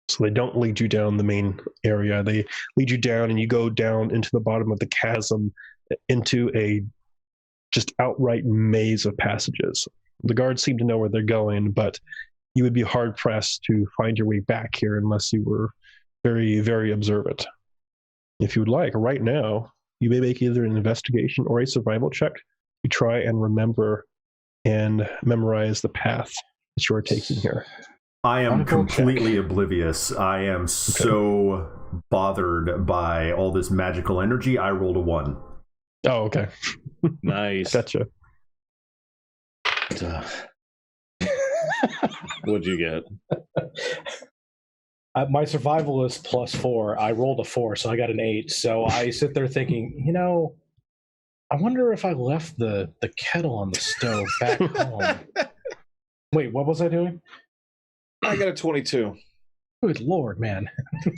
So they don't lead you down the main area. They lead you down, and you go down into the bottom of the chasm into a just outright maze of passages. The guards seem to know where they're going, but you would be hard-pressed to find your way back here unless you were very, very observant. If you would like, right now, you may make either an investigation or a survival check to try and remember and memorize the path that you are taking here. I am completely oblivious. I am so bothered by all this magical energy. I rolled a 1. Oh, okay. Nice. Gotcha. What'd you get? My survival is +4. I rolled a 4, so I got an 8. So I sit there thinking, you know, I wonder if I left the kettle on the stove back home. Wait, what was I doing? I got a 22. Good Lord, man.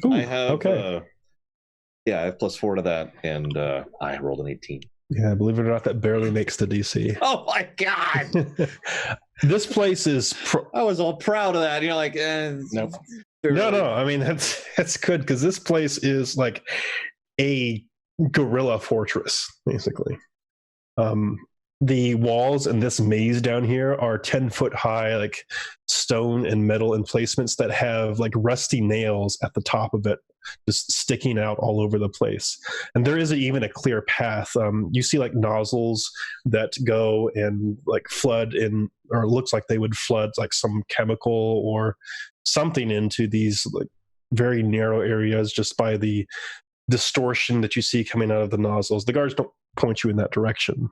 Ooh, I have, okay. I have +4 to that, and I rolled an 18. Yeah, believe it or not, that barely makes the DC. Oh my God! This place is... I was all proud of that. You're like, nope. No. I mean, that's good, because this place is like a guerrilla fortress, basically. The walls in this maze down here are 10-foot high, like stone and metal emplacements that have like rusty nails at the top of it, just sticking out all over the place. And there isn't even a clear path. You see like nozzles that go and like flood in, or it looks like they would flood like some chemical or something into these like very narrow areas just by the distortion that you see coming out of the nozzles. The guards don't point you in that direction,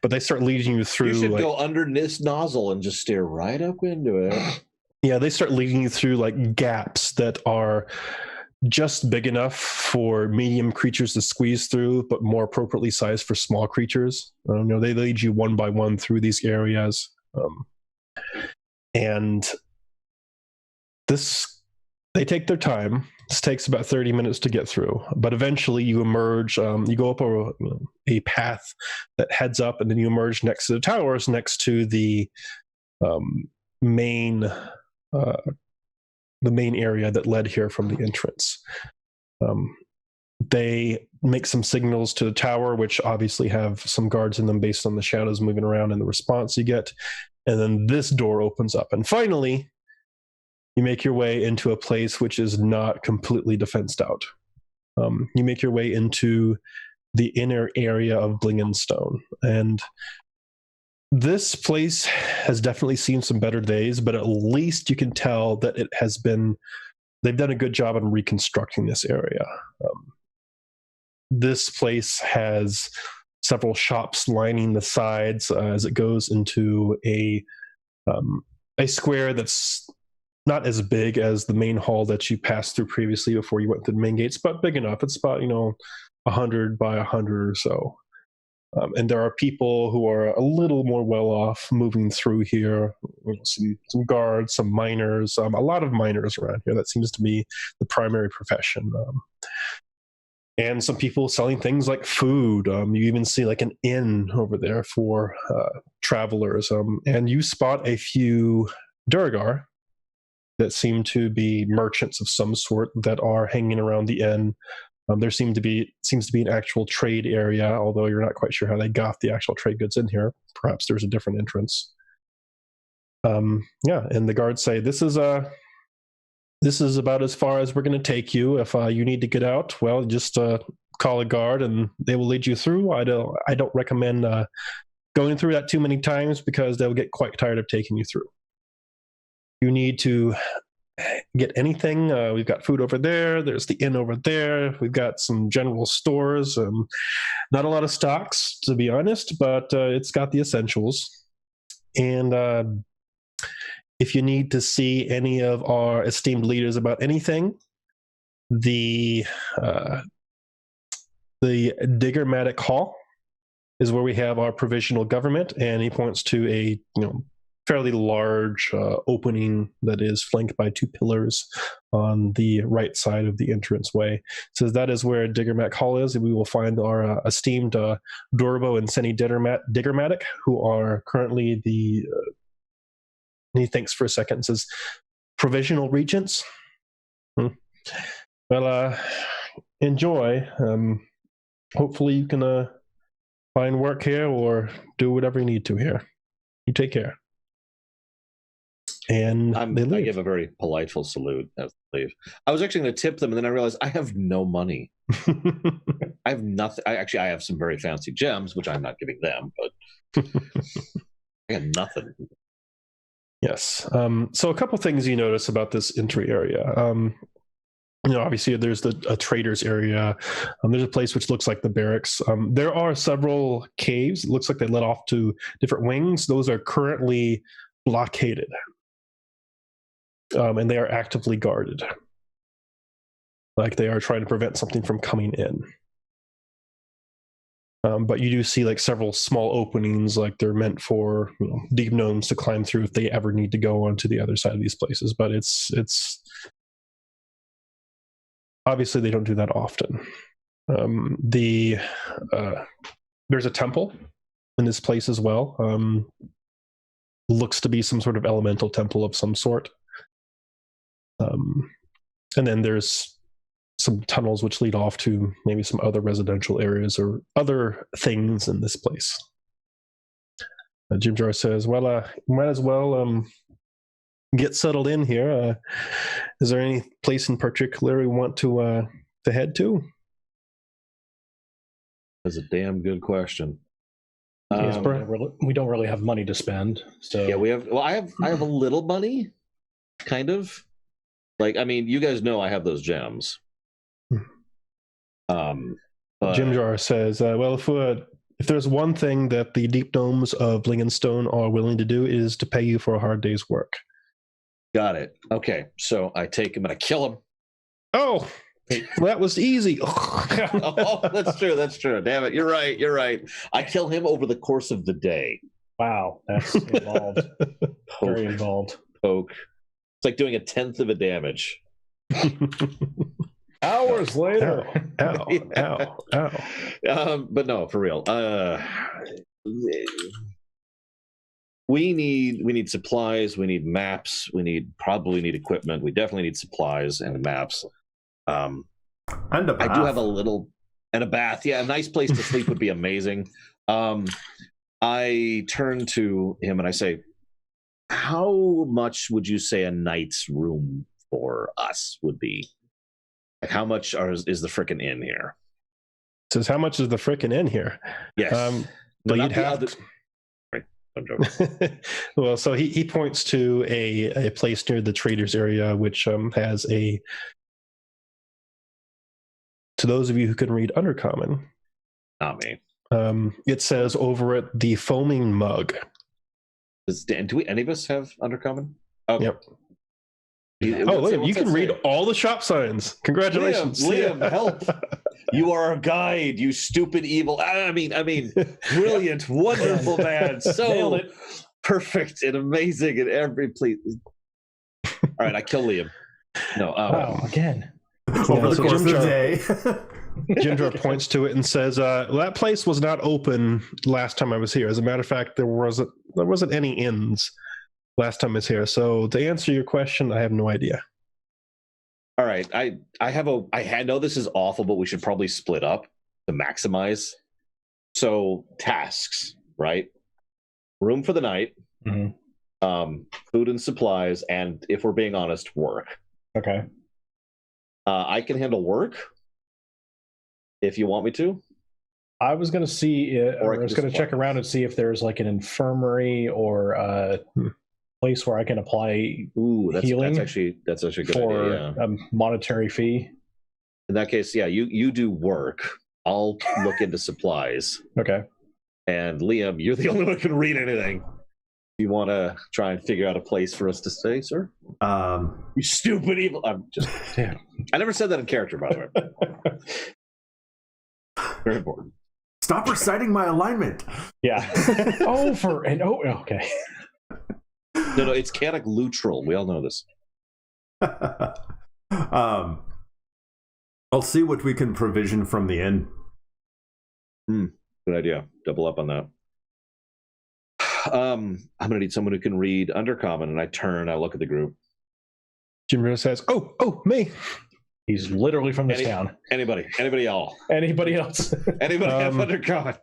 but they start leading you through. You should go under this nozzle and just stare right up into it. Yeah, they start leading you through like gaps that are just big enough for medium creatures to squeeze through, but more appropriately sized for small creatures. They lead you one by one through these areas, and they take their time. This takes about 30 minutes to get through, but eventually you emerge. You go up a path that heads up, and then you emerge next to the towers, next to the main area that led here from the entrance. They make some signals to the tower, which obviously have some guards in them based on the shadows moving around and the response you get. And then this door opens up, and finally, you make your way into a place which is not completely defensed out. You make your way into the inner area of Blingenstone. And this place has definitely seen some better days, but at least you can tell that they've done a good job on reconstructing this area. This place has several shops lining the sides as it goes into a square that's not as big as the main hall that you passed through previously before you went through the main gates, but big enough. It's about 100 by 100 or so. And there are people who are a little more well off moving through here. Some guards, some miners, a lot of miners around here. That seems to be the primary profession. And some people selling things like food. You even see like an inn over there for travelers. And you spot a few Duragar that seem to be merchants of some sort that are hanging around the inn. There seems to be an actual trade area, although you're not quite sure how they got the actual trade goods in here. Perhaps there's a different entrance. And the guards say, this is about as far as we're going to take you. If you need to get out, well, just call a guard, and they will lead you through. I don't recommend going through that too many times because they'll get quite tired of taking you through. You need to get anything. We've got food over there. There's the inn over there. We've got some general stores. Not a lot of stocks, to be honest, but it's got the essentials. And if you need to see any of our esteemed leaders about anything, the Diggermatic Hall is where we have our provisional government, and he points to a fairly large opening that is flanked by 2 pillars on the right side of the entranceway. So that is where Diggermatic Hall is, and we will find our esteemed Dorbo and Senny Diggermatic, who are currently the he thinks for a second and says, provisional regents. Well, enjoy. Hopefully you can find work here or do whatever you need to here. You take care. And I give a very politeful salute as they leave. I was actually going to tip them, and then I realized I have no money. I have nothing. I have some very fancy gems, which I'm not giving them, but I got nothing. Yes. So a couple things you notice about this entry area. Obviously there's a trader's area. There's a place which looks like the barracks. There are several caves. It looks like they led off to different wings. Those are currently blockaded. And they are actively guarded. Like they are trying to prevent something from coming in. But you do see like several small openings, like they're meant for deep gnomes to climb through if they ever need to go onto the other side of these places. But it's obviously they don't do that often. There's a temple in this place as well. Looks to be some sort of elemental temple of some sort. And then there's some tunnels which lead off to maybe some other residential areas or other things in this place. Jim Jar says, well, might as well get settled in here. Is there any place in particular we want to head to? That's a damn good question. We don't really have money to spend, so yeah, we have. Well, I have a little money, kind of. Like, I mean, you guys know I have those gems. Jim Jar says, well, if there's one thing that the deep gnomes of Lingenstone are willing to do is to pay you for a hard day's work. Got it. Okay, so I take him and I kill him. Oh, that was easy. Oh, that's true. Damn it, you're right. I kill him over the course of the day. Wow, that's involved. Very involved. Poke. It's like doing 1/10 of a damage. Hours later. Ow. But no, for real. We need supplies. We need maps. We probably need equipment. We definitely need supplies and maps. And a bath. I do have a bath. Yeah, a nice place to sleep would be amazing. I turn to him and I say, how much would you say a night's room for us would be? Like, how much is the frickin' inn here? Says, how much is the frickin' inn here? Yes. But you'd have to... I'm joking. Well, so he points to a place near the traders area, which has a... To those of you who can read Undercommon. Not me. It says over at the Foaming Mug. Do any of us have Undercommon? Oh, yep. Liam, you can read all the shop signs. Congratulations. Liam, help. You are a guide, you stupid evil. I mean, brilliant, wonderful man. So perfect and amazing in every place. All right, I kill Liam. No. Wow, again. Over the course of the day. Jim Jar points to it and says, that place was not open last time I was here. As a matter of fact, there wasn't any inns last time I was here. So to answer your question, I have no idea. All right. I know this is awful, but we should probably split up to maximize. So tasks, right? Room for the night, food and supplies, and if we're being honest, work. Okay. I can handle work. If you want me to. I was going to see, Or I I can was just going to check apply. around and see if there's like an infirmary or a place where I can apply Ooh, healing that's actually a good for idea. Yeah. a monetary fee. In that case, yeah, you do work. I'll look into supplies. Okay. And Liam, you're the only one who can read anything. You want to try and figure out a place for us to stay, sir? You stupid evil. I'm just. Damn. I never said that in character, by the way. Very important. Stop reciting my alignment. Yeah. Okay. No, it's Canuck Lutral. We all know this. I'll see what we can provision from the inn. Good idea. Double up on that. I'm gonna need someone who can read Undercommon, and I look at the group. Jim says, "Oh, me." He's literally from this town. Anybody else? Anybody else? Anybody have Undercommon?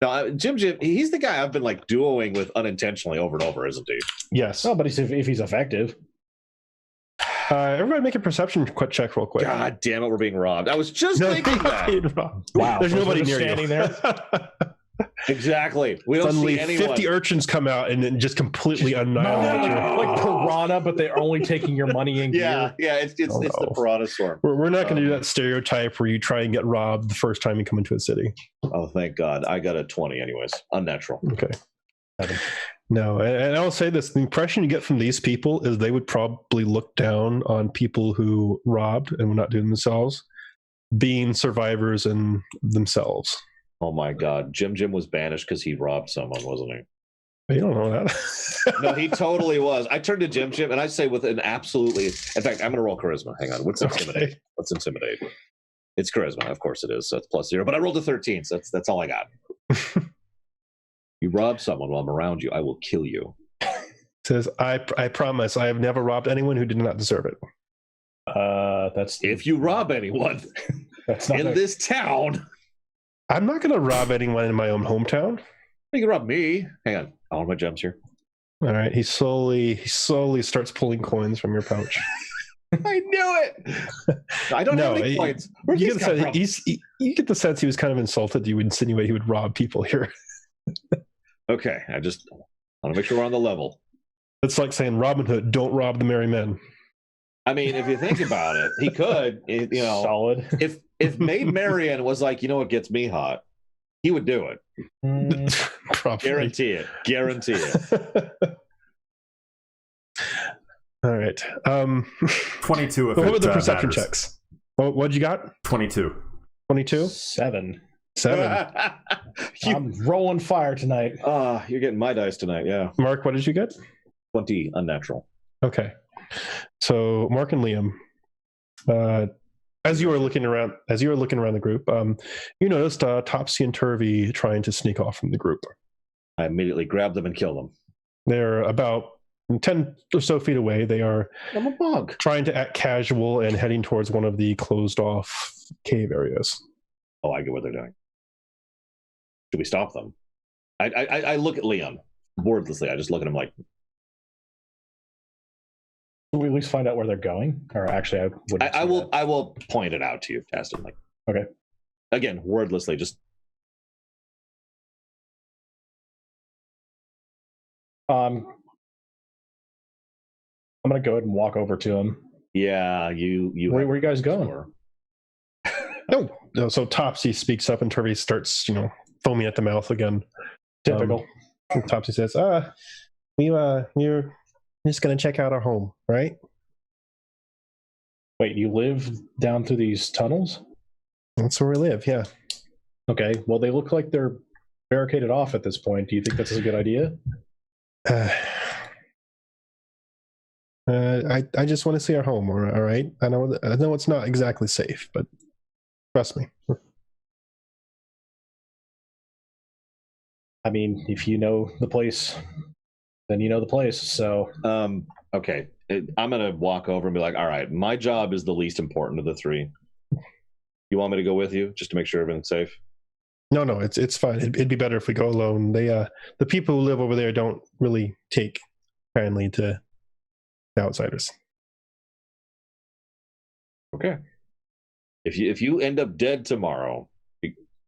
No, Jim, he's the guy I've been like duoing with unintentionally over and over, isn't he? Yes. No, but if he's effective. Everybody make a perception check real quick. God damn it, we're being robbed. I was just thinking that. Wow. There's so nobody we're just near standing you. there. Exactly. We don't Suddenly see anyone. 50 urchins come out and then just completely annihilate you. Like piranha, but they're only taking your money and gear. Yeah, it's the piranha storm. We're not going to do that stereotype where you try and get robbed the first time you come into a city. Oh, thank God. I got a 20 anyways. Unnatural. Okay. No, and I'll say this. The impression you get from these people is they would probably look down on people who robbed and were not doing themselves, being survivors in themselves. Oh my God. Jim was banished because he robbed someone, wasn't he? You don't know that. No, he totally was. I turned to Jim, and I say with an absolutely. In fact, I'm going to roll charisma. Hang on. What's intimidate? Okay. What's intimidate? It's charisma, of course it is. So it's +0. But I rolled a 13, so that's all I got. You rob someone while I'm around you, I will kill you. Says, I promise I have never robbed anyone who did not deserve it. That's If you rob anyone that's not in this town, I'm not going to rob anyone in my own hometown. you can rob me. Hang on. All my gems here. All right. He slowly starts pulling coins from your pouch. I knew it. I don't have any points. Where'd You these get, come from? you get the sense he was kind of insulted. You would insinuate he would rob people here. Okay, I just want to make sure we're on the level. It's like saying Robin Hood, don't rob the merry men. I mean, if you think about it, he could. solid. If Maid Marian was like, you know what gets me hot, he would do it. Probably. Guarantee it. Guarantee it. All right. 22. If what were the it, perception matters. checks? What'd you got? 22. 22? 7. 7. I'm rolling fire tonight. You're getting my dice tonight. Yeah, Mark, what did you get? 20 unnatural. Okay. So Mark and Liam, as you were looking around the group, you noticed Topsy and Turvy trying to sneak off from the group. I immediately grab them and kill them. They're about 10 or so feet away. They are I'm a bug. trying to act casual and heading towards one of the closed off cave areas. Oh, I get what they're doing. Should we stop them? I look at Leon wordlessly. I just look at him like. Can we at least find out where they're going? Or actually, I would. I will point it out to you, Taston. Like, okay. Again, wordlessly, just. I'm gonna go ahead and walk over to him. Yeah, you. Where are you guys going? No. So Topsy speaks up and Turvy starts, foaming at the mouth again. Typical. Topsy says, you're just going to check out our home, right? Wait, you live down through these tunnels? That's where we live, yeah. Okay, well, they look like they're barricaded off at this point. Do you think that's a good idea? I just want to see our home, all right? I know it's not exactly safe, but trust me. I mean, if you know the place, then you know the place. So, okay, I'm gonna walk over and be like, "All right, my job is the least important of the three. You want me to go with you just to make sure everything's safe?" No, it's fine. It'd be better if we go alone. The people who live over there don't really take kindly to outsiders. Okay. If you end up dead tomorrow,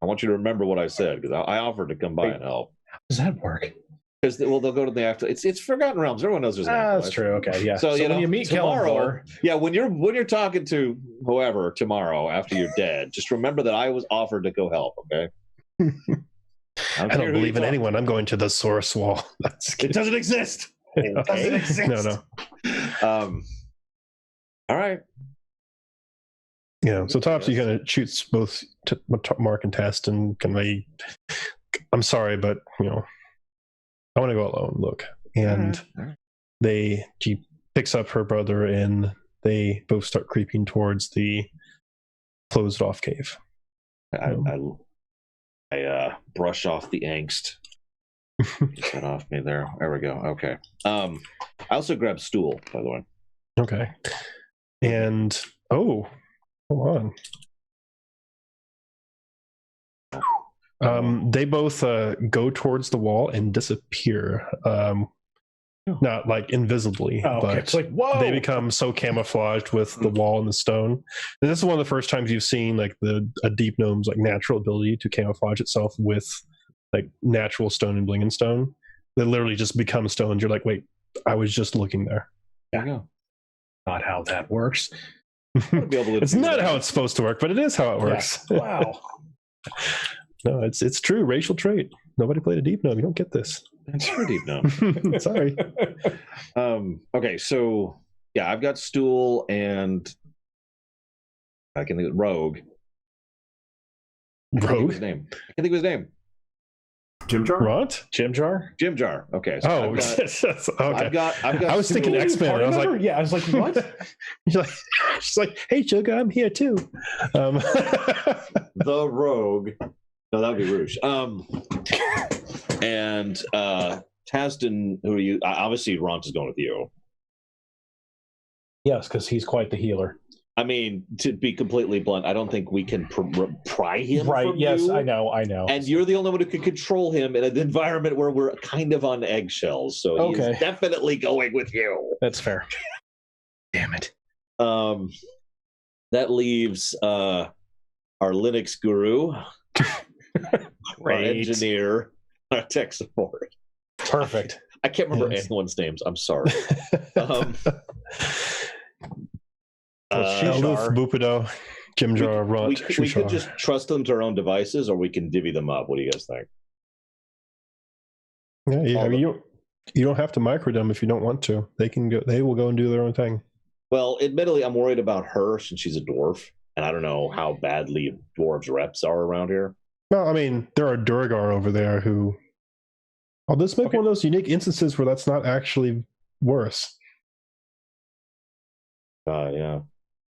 I want you to remember what I said because I offered to come by and help. How does that work? Because they'll go to the after. It's Forgotten Realms. Everyone knows there's an afterlife. That's true. Okay, yeah. So, when you meet tomorrow, when you're talking to whoever tomorrow after you're dead, just remember that I was offered to go help. Okay. I don't believe in anyone. I'm going to the source wall. It doesn't exist. It doesn't exist. No. All right. Yeah. So Topsy kind of shoots both Mark and Test and convey. I'm sorry, but I want to go alone. Look, and she picks up her brother, and they both start creeping towards the closed-off cave. I brush off the angst. Get that off me there. There we go. Okay. I also grabbed stool, by the way. Okay. And hold on. They both go towards the wall and disappear. Not like invisibly, but it's like, whoa! They become so camouflaged with the wall and the stone. And this is one of the first times you've seen like a deep gnome's like natural ability to camouflage itself with like natural stone and bling and stone. They literally just become stones. You're like, wait, I was just looking there. Yeah. Not how that works. It's not how it's supposed to work, but it is how it works. Yeah. Wow. No, it's true. Racial trait. Nobody played a deep gnome. You don't get this. That's true, deep gnome. Sorry. Okay, so yeah, I've got stool and I can think of Rogue. Rogue? I can think of his name. Jim Jar? What? Jim Jar? Jim Jar. Okay. So Okay. I've got I was thinking X-Men. I was like, yeah, I was like, what? She's like, hey, Sugar, I'm here too. The Rogue. No, that would be Rouge. And Tasden, who are you? Obviously, Ront is going with you. Yes, because he's quite the healer. I mean, to be completely blunt, I don't think we can pry him. Right? From yes, you. I know. And you're the only one who can control him in an environment where we're kind of on eggshells. So he's definitely going with you. That's fair. Damn it. That leaves our Linux guru, our engineer, our tech support. Perfect. I can't remember anyone's names. I'm sorry. Aloof, Bupido, Jim Jar, Runt, we could just trust them to our own devices, or we can divvy them up. What do you guys think? Yeah, you don't have to micro them if you don't want to. They can go. They will go and do their own thing. Well, admittedly, I'm worried about her since she's a dwarf, and I don't know how badly dwarves reps are around here. No, I mean there are Durgar over there who. I'll just make one of those unique instances where that's not actually worse. Yeah.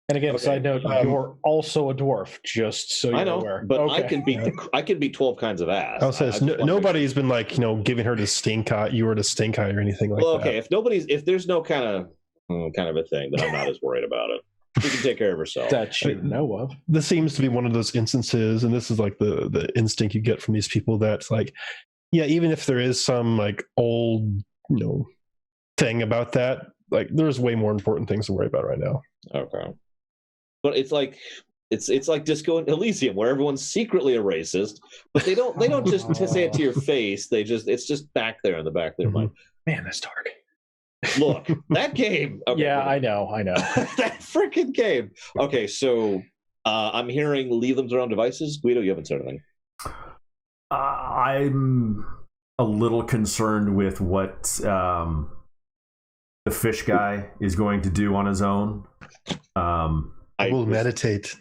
And again, side note, you're also a dwarf, just so you're aware. But I can beat 12 kinds of ass. I'll say this, nobody's been like, giving her to stink eye, you were to stink eye or anything like that. If there's no kind of a thing, then I'm not as worried about it. She can take care of herself. That you know of. This seems to be one of those instances, and this is like the instinct you get from these people that's like, yeah, even if there is some like old, thing about that, like there's way more important things to worry about right now. Okay. But it's like Disco Elysium, where everyone's secretly a racist, but they don't just say it to your face. It's just back there in the back of their mind. Man, that's dark. Look, that game. Okay, yeah, I know. That freaking game. Okay, so I'm hearing leave them to their own devices. Guido, you haven't said anything. I'm a little concerned with what the fish guy is going to do on his own. I will meditate.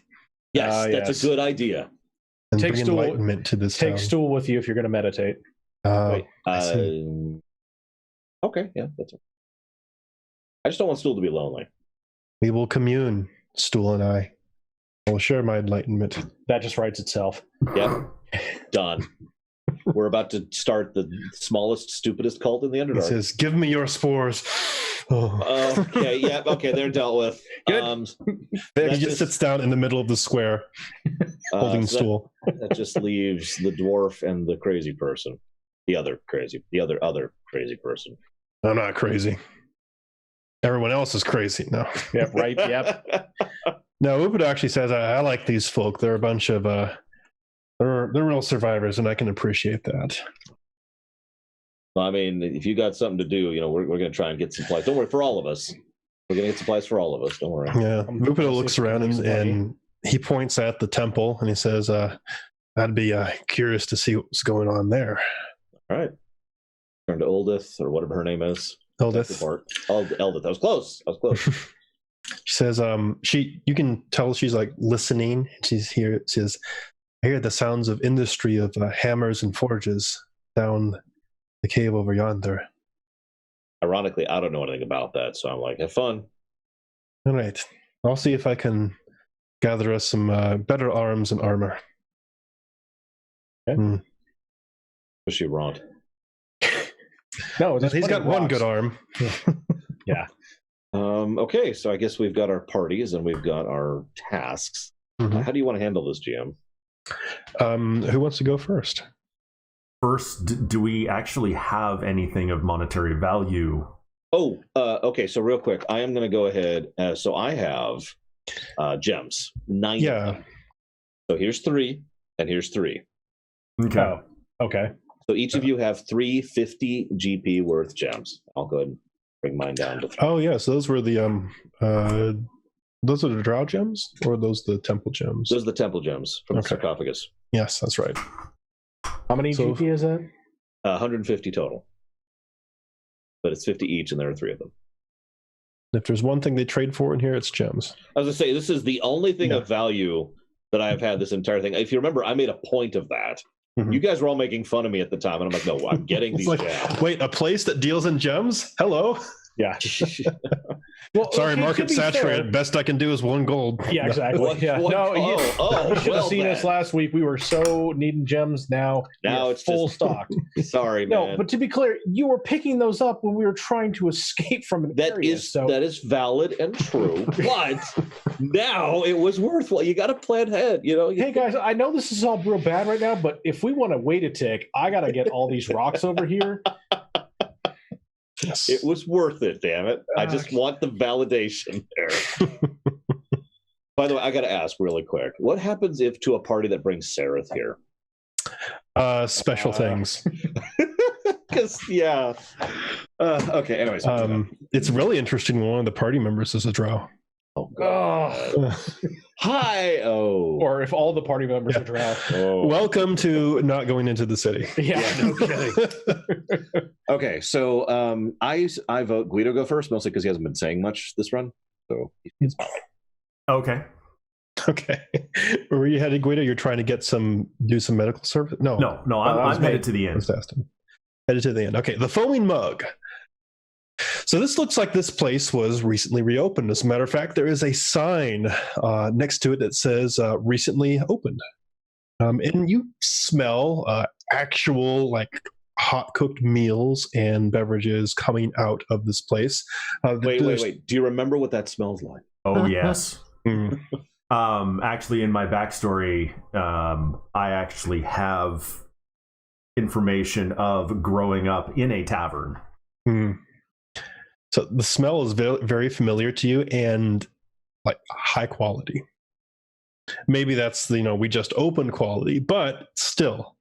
Yes, that's a good idea. And bring enlightenment to this Take town. stool with you if you're going to meditate. Okay, yeah, that's it. I just don't want Stool to be lonely. We will commune, Stool and I. I will share my enlightenment. That just writes itself. Yep. Done. We're about to start the smallest, stupidest cult in the Underdark. He says, give me your spores. Oh. Okay, yeah, okay, they're dealt with. Good. He just sits down in the middle of the square, holding the stool. That just leaves the dwarf and the crazy person. The other crazy person. I'm not crazy. Everyone else is crazy. No. Yep, right, yep. No, Upido actually says, I like these folk. They're a bunch of They're real survivors, and I can appreciate that. Well, I mean, if you got something to do, we're going to try and get supplies. Don't worry, for all of us. We're going to get supplies for all of us. Don't worry. Yeah. Vupido looks around and he points at the temple and he says, I'd be curious to see what's going on there. All right. Turn to Oldith, or whatever her name is. Eldith. Eldith. I was close. She says, you can tell she's like listening. She's here. It says, I hear the sounds of industry of hammers and forges down the cave over yonder. Ironically, I don't know anything about that, so I'm like, have fun. All right. I'll see if I can gather us some better arms and armor. Okay. Especially Rond. No, he's got one good arm. Yeah. Okay, so I guess we've got our parties and we've got our tasks. Mm-hmm. How do you want to handle this, GM? Who wants to go first? First, do we actually have anything of monetary value? Oh, okay. So real quick, I am going to go ahead. So I have gems. 9. Yeah. So here's 3, and here's 3. Okay. Oh, okay. So each of you have 350 GP worth gems. I'll go ahead and bring mine down to 3. Oh, yeah. So those were the those are the drow gems, or are those the temple gems? Those are the temple gems from the sarcophagus. Yes, that's right. How many GP is that? 150 total. But it's 50 each, and there are 3 of them. If there's one thing they trade for in here, it's gems. I was going to say, this is the only thing of value that I have had this entire thing. If you remember, I made a point of that. Mm-hmm. You guys were all making fun of me at the time, and I'm like, no, I'm getting these gems. Wait, a place that deals in gems? Hello? Yeah. Well, sorry, market saturated. Fair. Best I can do is 1 gold. Yeah, exactly. You should have seen us last week. We were so needing gems. Now it's full stock. Sorry, man. No, but to be clear, you were picking those up when we were trying to escape from an area. That is valid and true. But now it was worthwhile. You got to plan ahead. Hey guys, I know this is all real bad right now, but if we want to wait a tick, I got to get all these rocks over here. Yes. It was worth it, damn it. I just want the validation there. By the way, I got to ask really quick. What happens if to a party that brings Sareth here? Special things. Because, okay, anyways. It's really interesting when one of the party members is a drow. Oh, God. Hi. Oh. Or if all the party members are drow. Oh. Welcome to not going into the city. Yeah, no kidding. Okay, so I vote Guido go first, mostly because he hasn't been saying much this run. So he's fine. Okay. Okay. Where are you headed, Guido? You're trying to do some medical service? No. I'm headed to the end. Headed to the end. Okay, the foaming mug. So this looks like this place was recently reopened. As a matter of fact, there is a sign next to it that says recently opened. And you smell actual hot cooked meals and beverages coming out of this place. Wait. Do you remember what that smells like? Oh, yes. Actually, in my backstory, I actually have information of growing up in a tavern. So the smell is very, very familiar to you and high quality. Maybe that's we just opened quality, but still.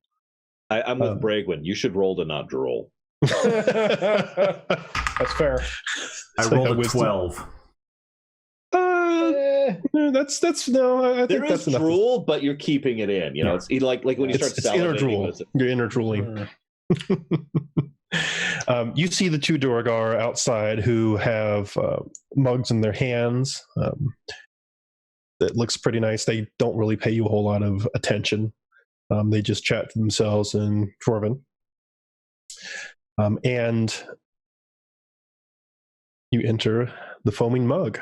I'm with Bragwin. You should roll to not drool. That's fair. I rolled a 12. That's no. I think there that's is drool, but you're keeping it in. It's like when you start it's inner drool. You're inner drooling. You see the 2 Duergar outside who have mugs in their hands. That looks pretty nice. They don't really pay you a whole lot of attention. They just chat to themselves in Dwarven. And you enter the foaming mug.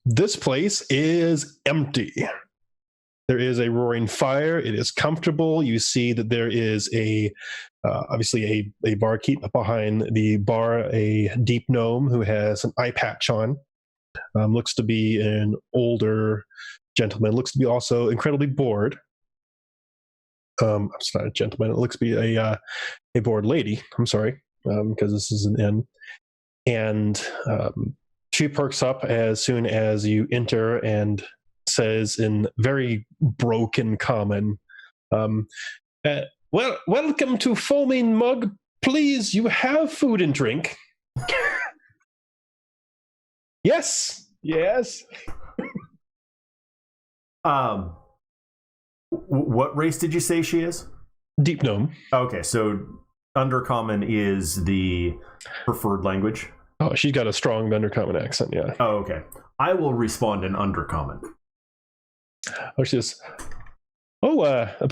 This place is empty. There is a roaring fire. It is comfortable. You see that there is obviously a barkeep behind the bar, a deep gnome who has an eye patch on. Looks to be an older gentleman. Looks to be also incredibly bored. It's not a gentleman. It looks to be a bored lady. I'm sorry, because this is an inn. And she perks up as soon as you enter and says in very broken common, Well, welcome to Foaming Mug. Please, you have food and drink. Yes. What race did you say she is? Deep gnome. Okay, so Undercommon is the preferred language. Oh, she's got a strong Undercommon accent. Yeah. Oh, okay. I will respond in Undercommon. Oh, she says, a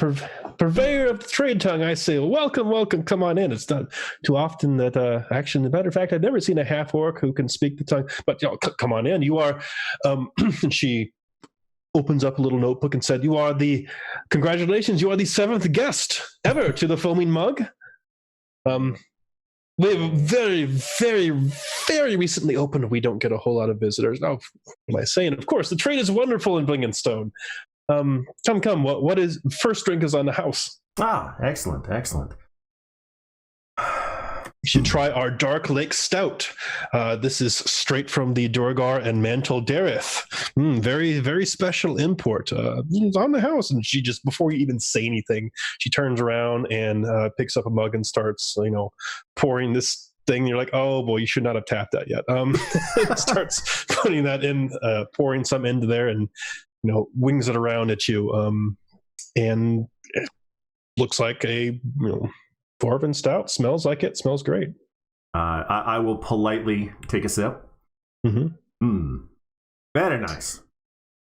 purveyor of the trade tongue, I say, welcome, come on in. It's not too often that, actually, as a matter of fact, I've never seen a half-orc who can speak the tongue, but come on in. You are, and she opens up a little notebook and said, congratulations, you are the 7th guest ever to the Foaming Mug. We have very, very, very recently opened. We don't get a whole lot of visitors. Now, what am I saying? Of course, the trade is wonderful in Blingenstone. Come. What is first drink is on the house? Ah, excellent. You should try our Dark Lake Stout. This is straight from the Durgar and Mantle Dareth. Very, very special import. It's on the house, and she just, before you even say anything, she turns around and picks up a mug and starts, pouring this thing. You're like, oh boy, you should not have tapped that yet. Starts putting that in, pouring some into there, and wings it around at you. And it looks like a Dwarven stout. Smells like it. Smells great. I will politely take a sip. Mm-hmm. Very nice.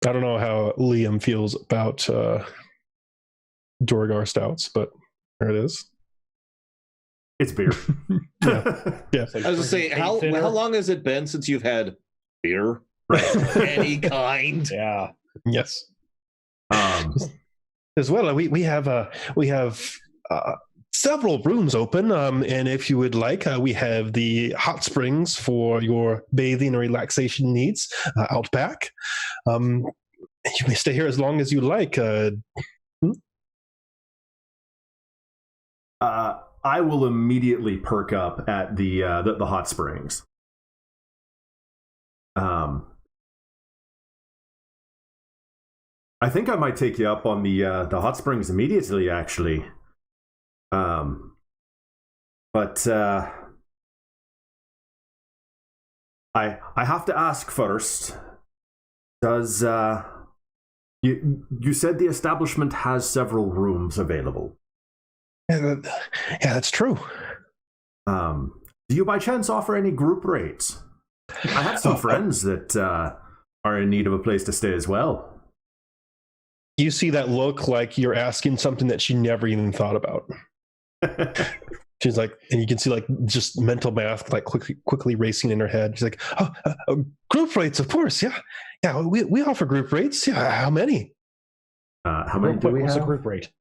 I don't know how Liam feels about Durgar stouts, but there it is. It's beer. Yeah. I was gonna say, how long has it been since you've had beer, right? Any kind? Yeah. Yes. As well, we have several rooms open, and if you would like, we have the hot springs for your bathing and relaxation needs out back. You may stay here as long as you like. I will immediately perk up at the hot springs. I think I might take you up on the hot springs immediately, actually. But I have to ask first. Does you said the establishment has several rooms available? Yeah, that's true. Do you by chance offer any group rates? I have some friends that are in need of a place to stay as well. You see that look like you're asking something that she never even thought about. She's like, and you can see like just mental math like quickly racing in her head. She's like, group rates, of course, yeah, we offer group rates. Yeah, how many? How many do we have? What's a group rate?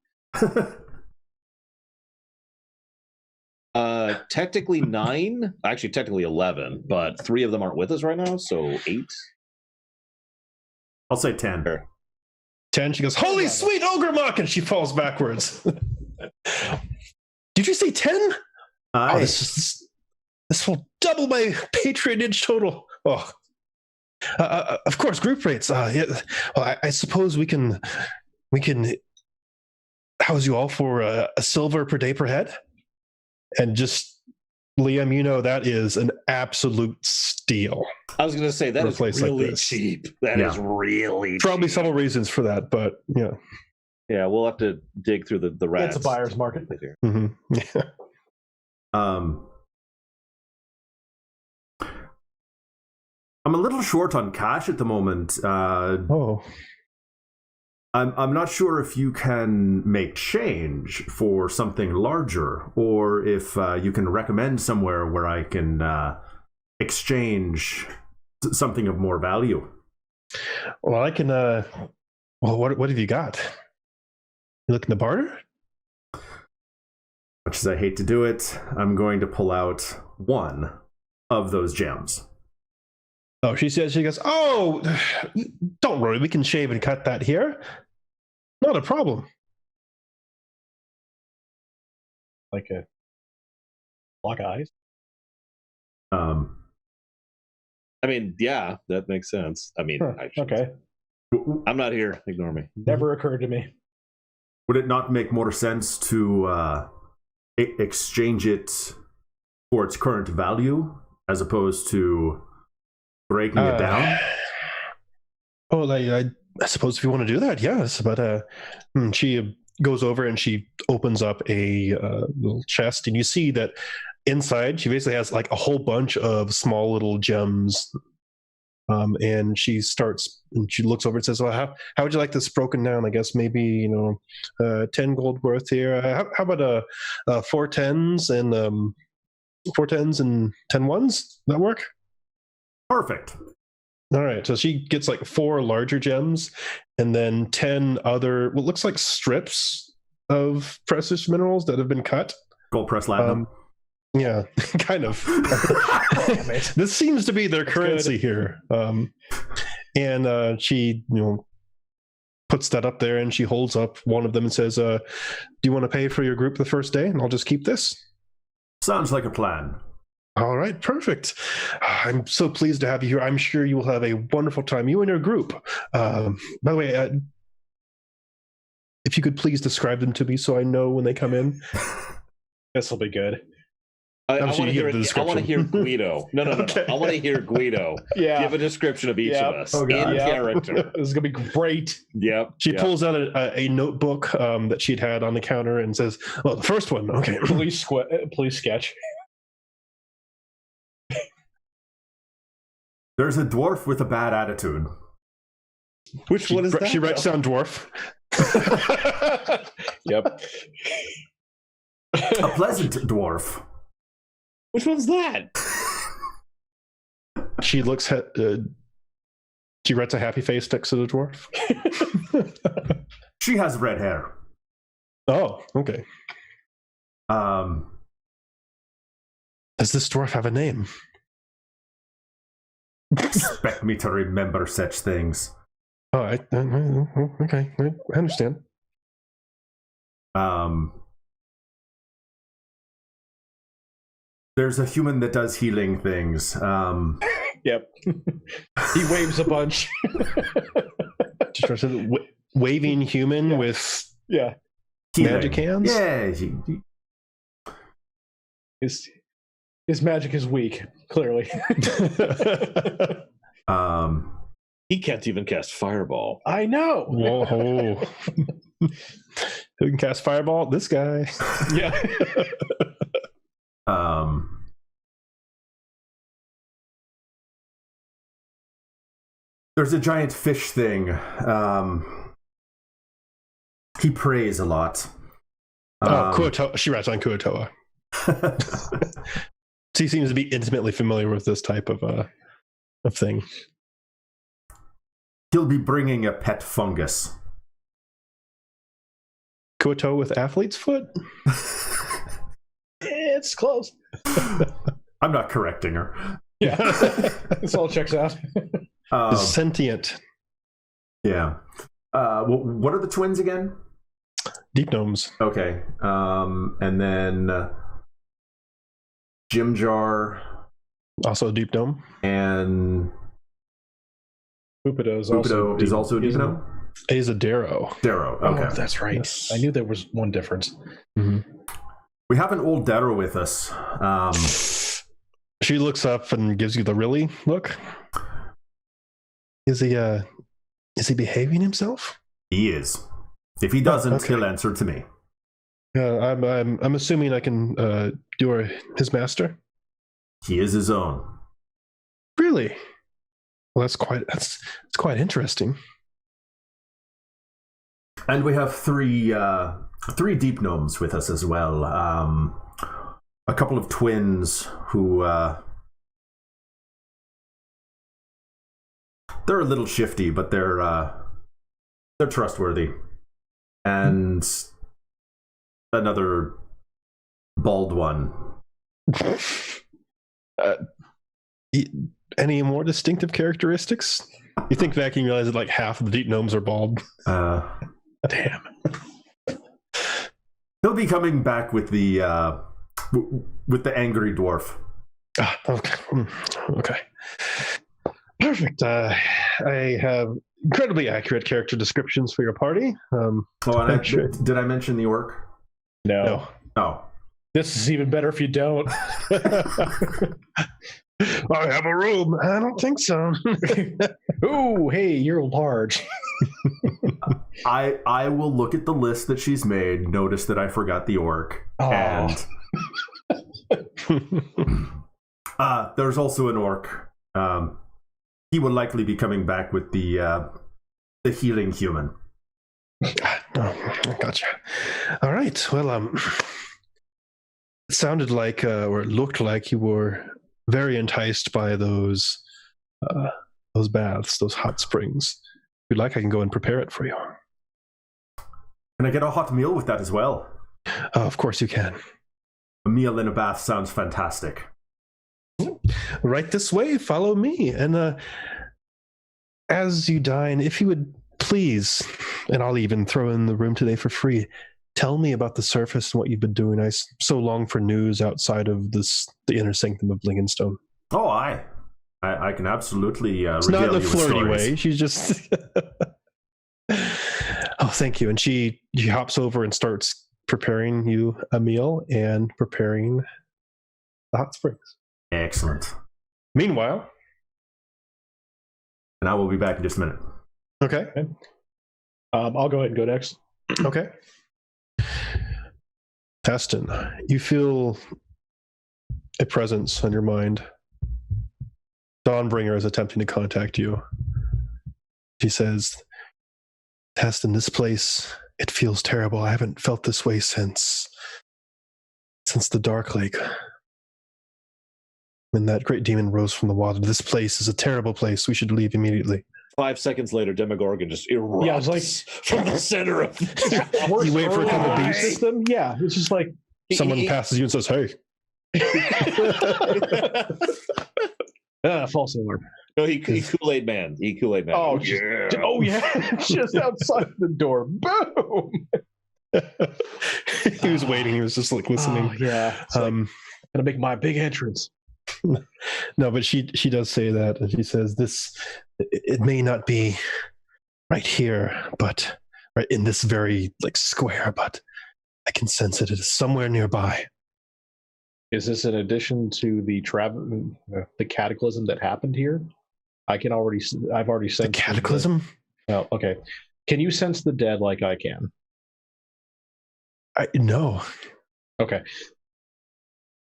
Technically 9. Actually, technically 11, but 3 of them aren't with us right now, so 8. I'll say 10. 10. She goes, holy sweet Ogremok, and she falls backwards. Did you say 10? Oh, this will double my patronage total. Oh, of course, group rates. Yeah. Well, I suppose we can house you all for a silver per day per head. And just Liam, that is an absolute steal. I was going to say that is really like cheap. That is really probably cheap. several reasons for that, but yeah. Yeah, we'll have to dig through the rats. It's a buyer's market. Mm-hmm. Yeah. I'm a little short on cash at the moment. I'm not sure if you can make change for something larger, or if you can recommend somewhere where I can exchange something of more value. Well, I can. What have you got? You looking to barter? Much as I hate to do it, I'm going to pull out one of those gems. Oh, she goes, oh, don't worry, we can shave and cut that here. Not a problem. Like a block of ice? I mean, yeah, that makes sense. I mean, okay. I'm not here. Ignore me. Never occurred to me. would it not make more sense to exchange it for its current value as opposed to breaking it down? Well, I suppose if you want to do that, yes. But she goes over and she opens up a little chest, and you see that inside she basically has like a whole bunch of small little gems. And she looks over and says, well, how would you like this broken down? I guess maybe 10 gold worth here. How about 4 10s and 4 10s and 10 ones? That work? Perfect. All right, so she gets like 4 larger gems and then 10 other, what looks like strips of precious minerals that have been cut. Gold press platinum. Yeah, kind of. This seems to be their currency here. And she, puts that up there, and she holds up one of them and says, do you want to pay for your group the first day? And I'll just keep this. Sounds like a plan. All right, perfect. I'm so pleased to have you here. I'm sure you will have a wonderful time, you and your group. By the way, if you could please describe them to me so I know when they come in. This will be good. I want to hear Guido. No. Okay. I want to hear Guido give a description of each of us in character. This is going to be great. Yep. She pulls out a notebook that she'd had on the counter and says, well, the first one, okay. Please sketch. There's a dwarf with a bad attitude. Which one is that? She writes down dwarf. Yep. A pleasant dwarf. Which one's that? She looks at. She writes a happy face next to the dwarf. She has red hair. Oh, okay. Does this dwarf have a name? Expect me to remember such things. Oh, okay. I understand. There's a human that does healing things. Yep. He waves a bunch. Just waving human with healing. magic hands? Yeah. His magic is weak, clearly. He can't even cast Fireball. I know. Whoa. Who can cast Fireball? This guy. Yeah. There's a giant fish thing. He prays a lot. Kuotoa. She writes on Kuotoa. She seems to be intimately familiar with this type of thing. He'll be bringing a pet fungus. Kuotoa with athlete's foot? It's close. I'm not correcting her. Yeah. This all checks out. Sentient. Yeah. What are the twins again? Deep gnomes. Okay. And then Jim Jar. Also a deep gnome. And Upido is also a deep gnome? He's a Darrow. Darrow. Okay. Oh, that's right. Yes. I knew there was one difference. Mm-hmm. We have an old Darrow with us. She looks up and gives you the really look. Is he behaving himself? He is. If he doesn't, he'll answer to me. I'm assuming I can do his master. He is his own. Really? Well, that's quite interesting. And we have three deep gnomes with us as well. A couple of twins who they're a little shifty, but they're trustworthy. And another bald one. Any more distinctive characteristics? You think back and you realize that like half of the deep gnomes are bald. Damn. He'll be coming back with the angry dwarf. Okay. Perfect. I have incredibly accurate character descriptions for your party. Oh, and I'm sure. did I mention the orc? No. Oh. This is even better if you don't. I have a room. I don't think so. Oh, hey, you're large. I will look at the list that she's made, notice that I forgot the orc, Oh. and there's also an orc. He will likely be coming back with the healing human. Oh, gotcha. All right. Well, it sounded like, or it looked like you were very enticed by those baths, those hot springs. If you'd like, I can go and prepare it for you. Can I get a hot meal with that as well? Of course you can. A meal in a bath sounds fantastic. Right this way. Follow me. And as you dine, if you would please, and I'll even throw in the room today for free, tell me about the surface and what you've been doing. I so long for news outside of the inner sanctum of Lingenstone. Oh, I can absolutely It's not in regale a you with flirty stories. way. She's just... Oh, thank you. And she hops over and starts preparing you a meal and preparing the hot springs. Excellent. Meanwhile... And I will be back in just a minute. Okay. I'll go ahead and go next. Okay. Taston, you feel a presence on your mind. Dawnbringer is attempting to contact you. She says, Taston, this place, it feels terrible. I haven't felt this way since the Dark Lake. When that great demon rose from the water. This place is a terrible place. We should leave immediately. 5 seconds later, Demogorgon just erupts Yeah, it's like from the center of. You wait for a couple beats. System. Yeah, it's just like Someone passes you and says, hey. false alarm. No, he Kool-Aid Man. He Kool-Aid Man. Oh, yeah, just outside the door. Boom. He was waiting. He was just like listening. Oh, yeah, it's like, gonna make my big entrance. No, but she does say that, and she says it may not be right here, but right in this very square, but I can sense it. It is somewhere nearby. Is this in addition to the cataclysm that happened here? I've already sensed The cataclysm? Oh, okay. Can you sense the dead like I can? No. Okay.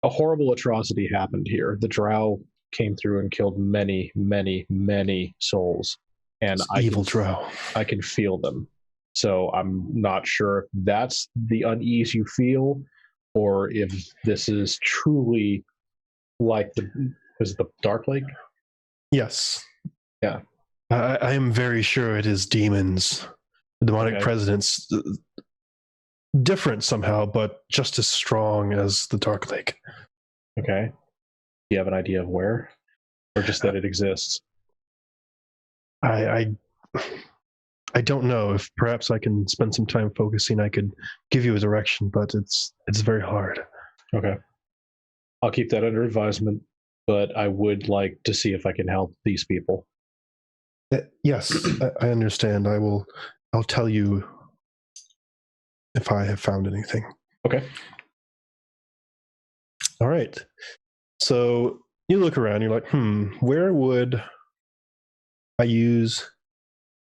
A horrible atrocity happened here. The drow came through and killed many, many, many souls. And Evil drow. I can feel them. So I'm not sure if that's the unease you feel, or if this is truly like the Dark Lake? Yes. Yeah. I am very sure it is demons. The demonic presence. Different somehow, but just as strong as the Dark Lake. Okay. Do you have an idea of where? Or just that it exists? I don't know. If perhaps I can spend some time focusing, I could give you a direction, but it's very hard. Okay. I'll keep that under advisement, but I would like to see if I can help these people. Yes, I understand. I'll tell you if I have found anything. Okay. All right. So you look around, you're like, where would I use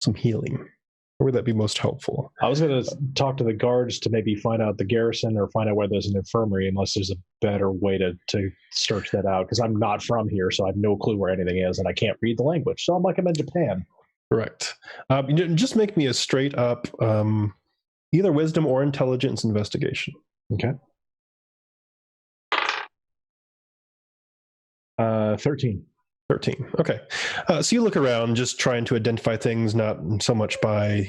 some healing? Where would that be most helpful? I was going to talk to the guards to maybe find out the garrison or find out where there's an infirmary, unless there's a better way to search that out, because I'm not from here, so I have no clue where anything is, and I can't read the language. So I'm like, I'm in Japan. Correct. Just make me a straight up either wisdom or intelligence investigation. Okay. 13. 13. Okay. So you look around just trying to identify things, not so much by,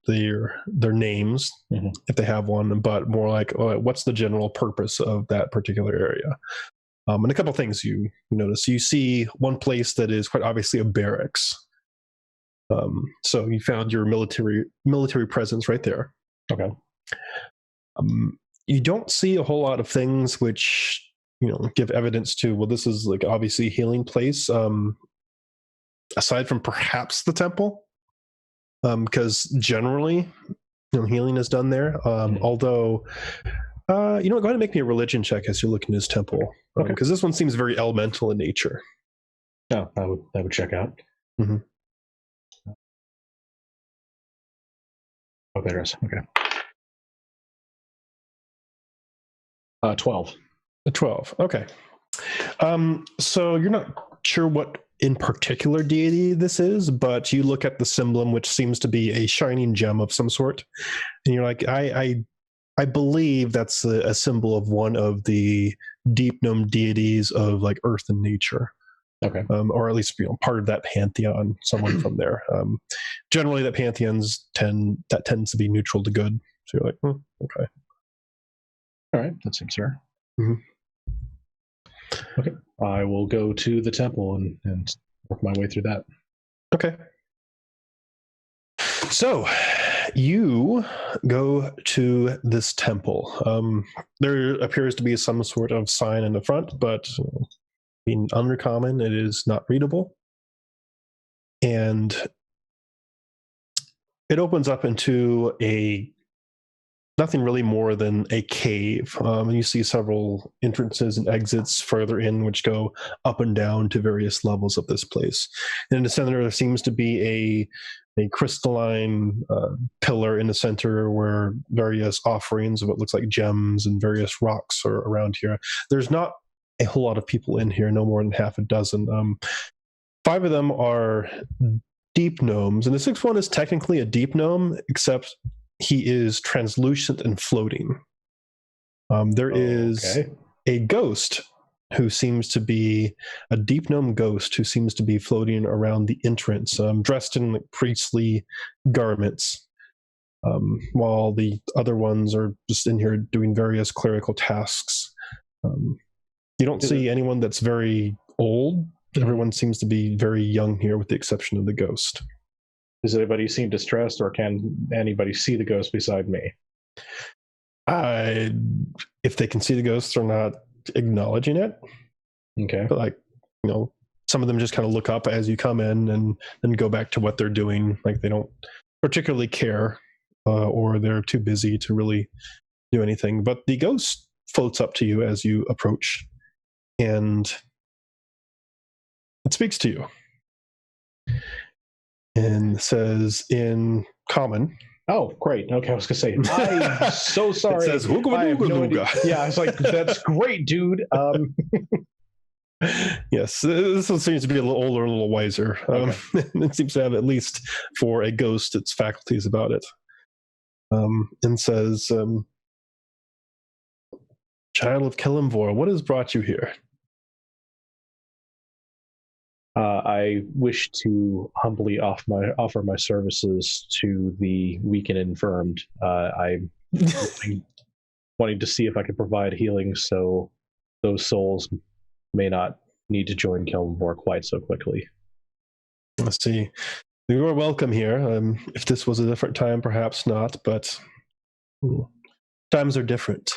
their names, if they have one, but more like, what's the general purpose of that particular area? And a couple things you notice. You see one place that is quite obviously a barracks. So you found your military presence right there. Okay. You don't see a whole lot of things which give evidence to, well, this is obviously a healing place, aside from perhaps the temple. because generally, healing is done there. Although, go ahead and make me a religion check as you look in his temple, because this one seems very elemental in nature. No, that would check out. Mm-hmm. Oh, there it is. Okay. 12. A 12. Okay. So you're not sure what in particular deity this is, but you look at the emblem, which seems to be a shining gem of some sort, and you're like, I believe that's a symbol of one of the deep gnome deities of like earth and nature. Okay. Or at least part of that pantheon, someone from there. Generally, that pantheons tends to be neutral to good. So you're like, okay. All right, that seems fair. Mm-hmm. Okay, I will go to the temple and work my way through that. Okay. So you go to this temple. There appears to be some sort of sign in the front, but being uncommon, it is not readable. And it opens up into nothing really more than a cave. And you see several entrances and exits further in, which go up and down to various levels of this place. And in the center, there seems to be a crystalline pillar in the center where various offerings of what looks like gems and various rocks are around here. There's not a whole lot of people in here, no more than half a dozen. 5 of them are deep gnomes, and the 6th one is technically a deep gnome, except he is translucent and floating. There is a ghost who seems to be a deep gnome ghost who seems to be floating around the entrance, dressed in like priestly garments, while the other ones are just in here doing various clerical tasks. You don't see anyone that's very old. Everyone seems to be very young here, with the exception of the ghost. Does anybody seem distressed, or can anybody see the ghost beside me? If they can see the ghost, they're not acknowledging it. Okay. But some of them just kind of look up as you come in and then go back to what they're doing. Like they don't particularly care, or they're too busy to really do anything. But the ghost floats up to you as you approach, and it speaks to you and says in common. Oh, great. Okay, I was going to say, I'm so sorry. It says, I have no idea. Yeah, I was like, that's great, dude. Yes, this one seems to be a little older, a little wiser. It seems to have, at least for a ghost, its faculties about it. And says, Child of Cuillin, what has brought you here? I wish to humbly offer my services to the weak and infirmed. I'm wanting to see if I can provide healing so those souls may not need to join Cuillin quite so quickly. Let's see. You are welcome here. If this was a different time, perhaps not, but times are different.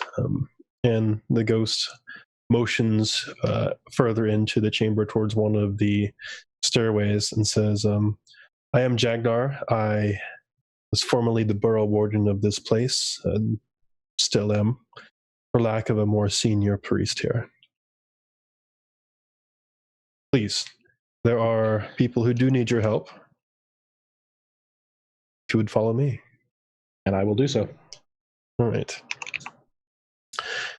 And the ghost motions further into the chamber towards one of the stairways and says, I am Jagdar. I was formerly the borough warden of this place, and still am, for lack of a more senior priest here. Please, there are people who do need your help. If you would follow me. And I will do so. All right.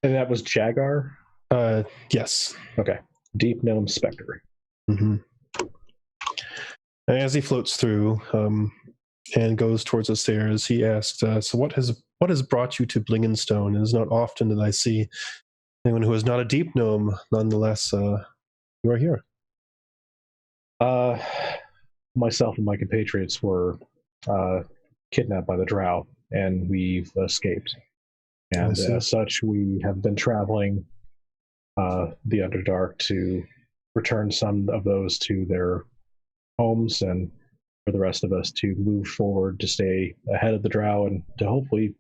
And that was Jagar? Yes. Okay. Deep Gnome Spectre. Mm-hmm. And as he floats through and goes towards the stairs, he asks, so what has brought you to Blingenstone? It is not often that I see anyone who is not a deep gnome. Nonetheless, you are here. Myself and my compatriots were kidnapped by the Drow, and we've escaped. And as such, we have been traveling the Underdark to return some of those to their homes, and for the rest of us to move forward to stay ahead of the Drow and to hopefully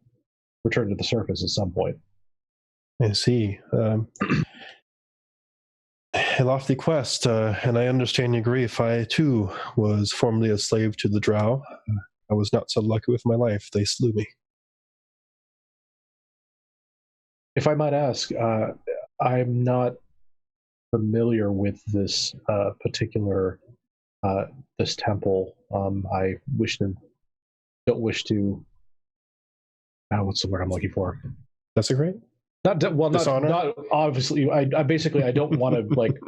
return to the surface at some point. I see. A lofty quest, and I understand your grief. I, too, was formerly a slave to the Drow. I was not so lucky with my life. They slew me. If I might ask, I'm not familiar with this particular this temple. I don't wish to. What's the word I'm looking for? Desecrate? Not Dishonor? not obviously. I basically I don't want to like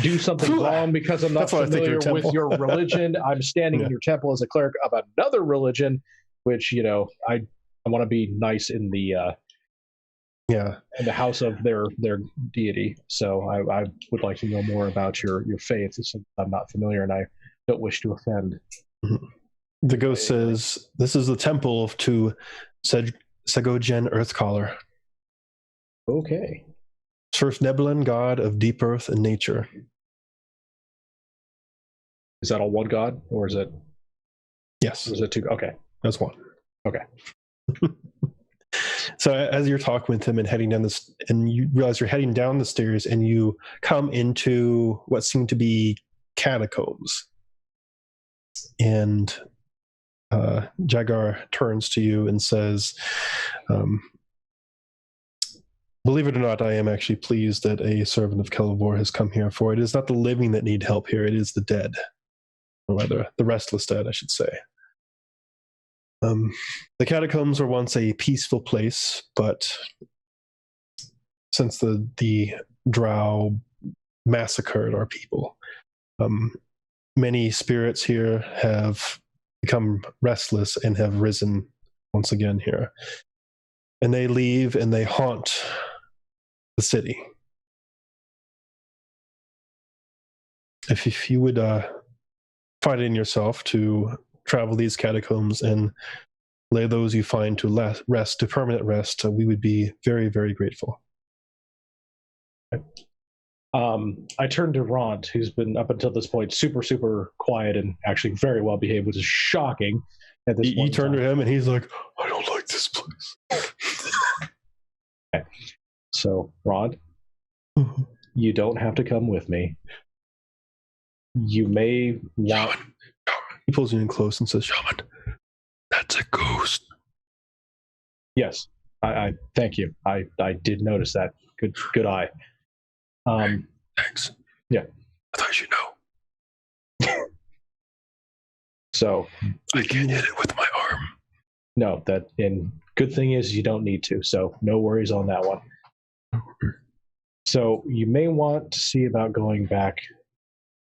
do something wrong because I'm not familiar with your religion. I'm standing in your temple as a cleric of another religion, which I want to be nice in the in the house of their deity. So I would like to know more about your faith, since I'm not familiar and I don't wish to offend. The ghost says, "This is the temple to Segogen Earthcaller. Okay. First Nebulan god of deep earth and nature." Is that all one god, or is it? Yes. Or is it two? Okay. That's one. Okay. So as you're talking with him and heading down this, and you realize you're heading down the stairs, and you come into what seem to be catacombs. And Jagar turns to you and says, "Believe it or not, I am actually pleased that a servant of Kelivor has come here, for it is not the living that need help here, it is the dead. Or rather, the restless dead, I should say. The catacombs were once a peaceful place, but since the drow massacred our people, many spirits here have become restless and have risen once again here. And they leave and they haunt the city. If you would find it in yourself to travel these catacombs and lay those you find to rest, to permanent rest, we would be very, very grateful." I turned to Ront, who's been up until this point super, super quiet and actually very well behaved, which is shocking. At this You turn to him and he's like, "I don't like this place." Okay. So, Ront, you don't have to come with me. You may want... Shaman. He pulls you in close and says, "Shaman, that's a ghost." Yes, I thank you. I did notice that. Good eye. Thanks. Yeah. I thought you know. So I can't hit it with my arm. No, good thing is you don't need to. So no worries on that one. So you may want to see about going back,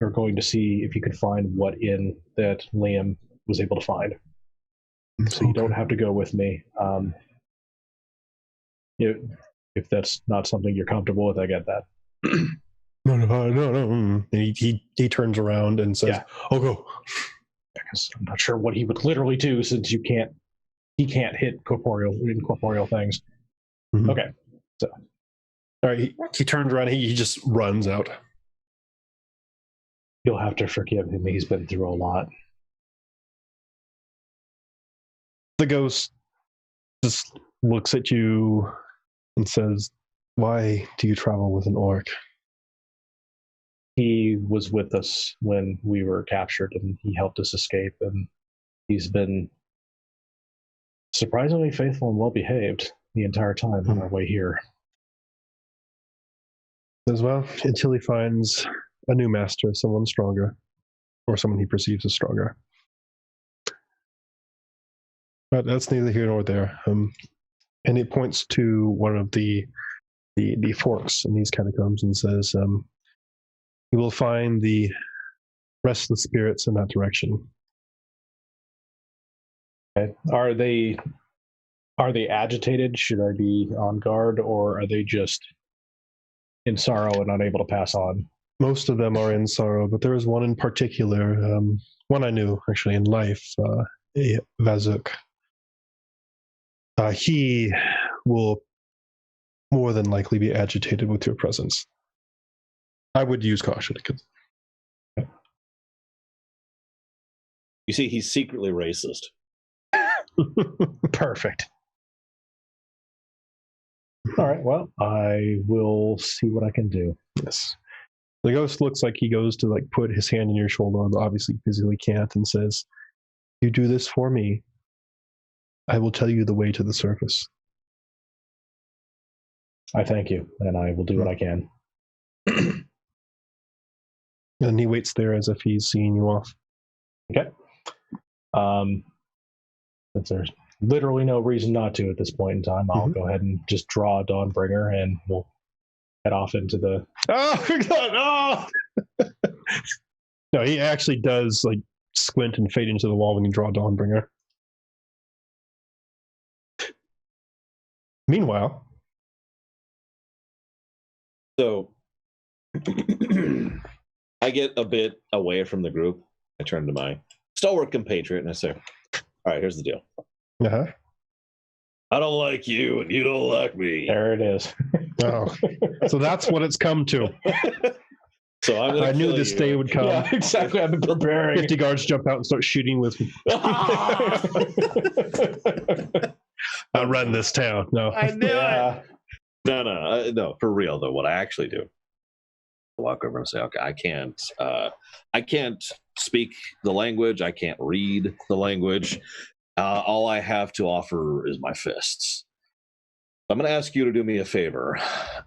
or going to see if you could find what inn that Liam was able to find. So you don't have to go with me. If that's not something you're comfortable with, I get that. No. He turns around and says, "I'll go." Because I'm not sure what he would literally do, since he can't hit incorporeal things. Mm-hmm. Okay. So, all right, he turns around. He just runs out. You'll have to forgive him. He's been through a lot. The ghost just looks at you and says, "Why do you travel with an orc?" He was with us when we were captured, and he helped us escape, and he's been surprisingly faithful and well behaved the entire time on our way here. As well, until he finds a new master, someone stronger, or someone he perceives as stronger. But that's neither here nor there. And it points to one of the forks in these catacombs and says, "You will find the restless spirits in that direction." Okay. Are they agitated? Should I be on guard, or are they just in sorrow and unable to pass on? Most of them are in sorrow, but there is one in particular, one I knew actually in life, a Vazuk. He will more than likely be agitated with your presence. I would use caution. You see, he's secretly racist. Perfect. All right, well, I will see what I can do. Yes. The ghost looks like he goes to put his hand on your shoulder, but obviously physically can't, and says, You do this for me, I will tell you the way to the surface. I thank you, and I will do what I can. And he waits there as if he's seeing you off. Okay. Since there's literally no reason not to at this point in time, I'll go ahead and just draw a Dawnbringer, and we'll head off into the. Oh God! Oh! No, he actually does like squint and fade into the wall when you draw Dawnbringer. Meanwhile, So I get a bit away from the group. I turn to my stalwart compatriot and I say, all right, here's the deal. I don't like you and you don't like me. There it is. oh, so that's what it's come to. So I'm I knew this day would come. Yeah, exactly. I've been preparing. 50 guards jump out and start shooting with me. I run this town. No, I knew it. No, for real though. What I actually do, I walk over and say, okay, I can't speak the language. I can't read the language. All I have to offer is my fists. I'm going to ask you to do me a favor,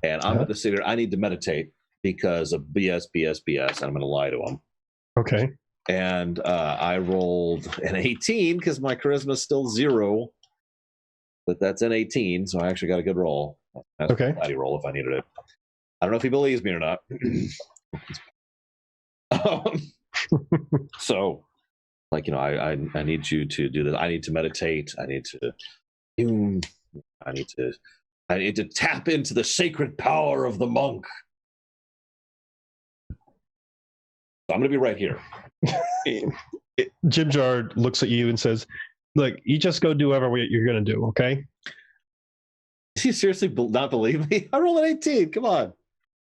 and I'm going to sit here. I need to meditate because of BS, and I'm going to lie to him. Okay. And I rolled an 18 because my charisma is still 0, but that's an 18, so I actually got a good roll. That's okay. A body roll if I needed it. I don't know if he believes me or not. So, like, you know, I need you to do this. I need to meditate. I need to tap into the sacred power of the monk. So I'm going to be right here. Jim Jar looks at you and says, look, you just go do whatever you're going to do, okay? Does he seriously not believe me? I rolled an 18. Come on.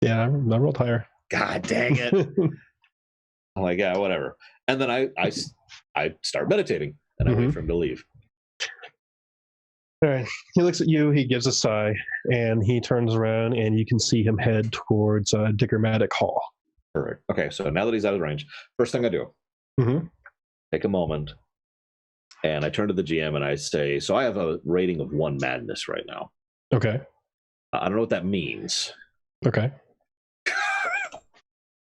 Yeah, I rolled higher. God dang it. I'm like, yeah, whatever. And then I start meditating, and I wait for him to leave. All right. He looks at you, he gives a sigh, and he turns around, and you can see him head towards Diggermatic Hall. Perfect. Okay, so now that he's out of range, first thing I do, take a moment, and I turn to the GM and I say, so I have a rating of 1 madness right now. Okay. I don't know what that means. Okay.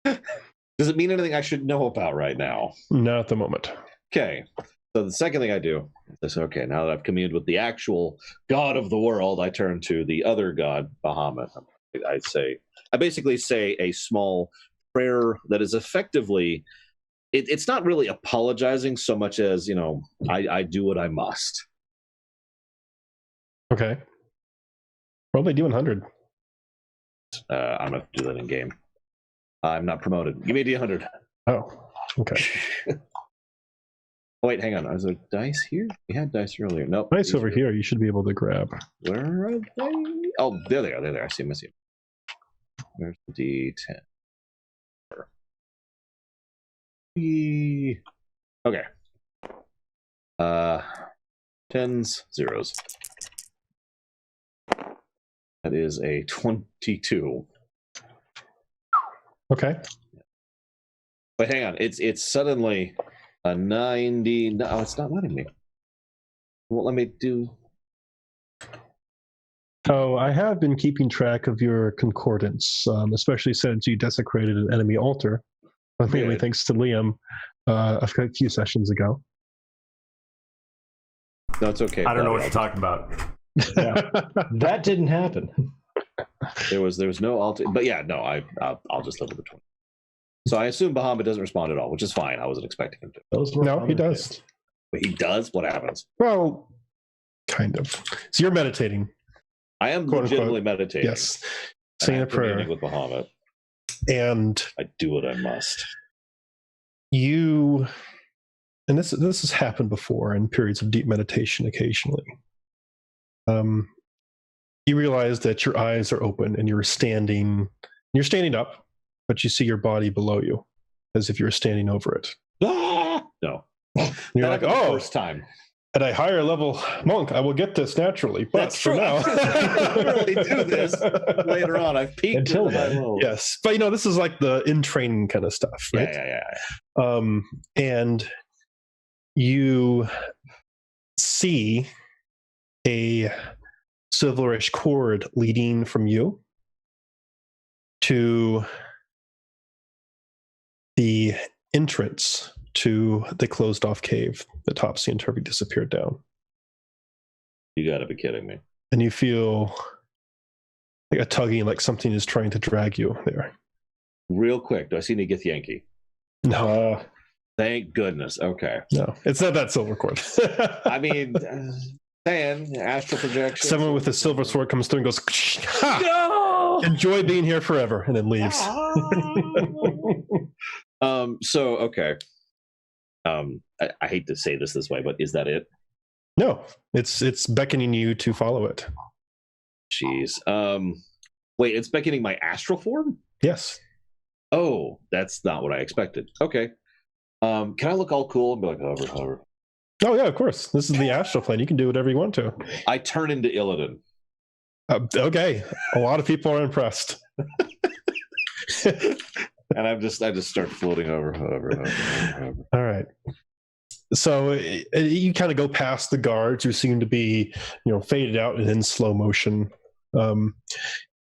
Does it mean anything I should know about right now? Not at the moment. Okay. So the second thing I do is, okay, now that I've communed with the actual god of the world, I turn to the other god, Bahamut. I basically say a small prayer that is effectively, it's not really apologizing so much as, you know, I do what I must. Okay. Probably do 100. I'm going to do that in game. I'm not promoted. Give me a D100. Oh, okay. Oh, wait, hang on. Is there dice here? We had dice earlier. Nope. Dice over here. You should be able to grab. Where are they? Oh, there they are. There they are. I see them. There's the D10. Okay. 10s, 0s. That is a 22. Okay. Wait, hang on. It's suddenly a 90. No, it's not letting me. It won't let me do. Oh, I have been keeping track of your concordance, especially since you desecrated an enemy altar. Mainly thanks to Liam a few sessions ago. No, it's okay. I don't know what you're talking about. Yeah. That didn't happen. There was no altar, but yeah, no, I'll just live with the 20. So I assume Bahamut doesn't respond at all, which is fine. I wasn't expecting him to. No, he does. But he does? What happens? Well, kind of. So you're meditating. I am Quote, legitimately unquote. meditating. Yes. Saying a prayer. With Bahamut. And I do what I must. You, and this has happened before in periods of deep meditation occasionally. You realize that your eyes are open and you're standing up, but you see your body below you as if you're standing over it. Ah! No. You're like, oh, first time. At a higher level monk, I will get this naturally. But That's for true. now, I really do this later on. I've peaked until then. Yes, but you know, this is like the in training kind of stuff, right? Yeah. And you see a silverish cord leading from you to the entrance to the closed off cave that Topsy and Turvy disappeared down. You gotta be kidding me. And you feel like a tugging, like something is trying to drag you there. Real quick, do I see any Githyanki? No. Thank goodness. Okay. No, it's not that silver cord. I mean, saying astral projection. Someone with a silver sword comes through and goes, ha! No! Enjoy being here forever, and then leaves. So okay. I hate to say this way, but is that it? No, it's beckoning you to follow it. Jeez. Wait, it's beckoning my astral form? Yes. Oh, that's not what I expected. Okay. Can I look all cool and be like, hover? Oh yeah, of course. This is the astral plane. You can do whatever you want to. I turn into Illidan. Okay. A lot of people are impressed. And I just start floating over. All right. So you kind of go past the guards who seem to be, faded out and in slow motion.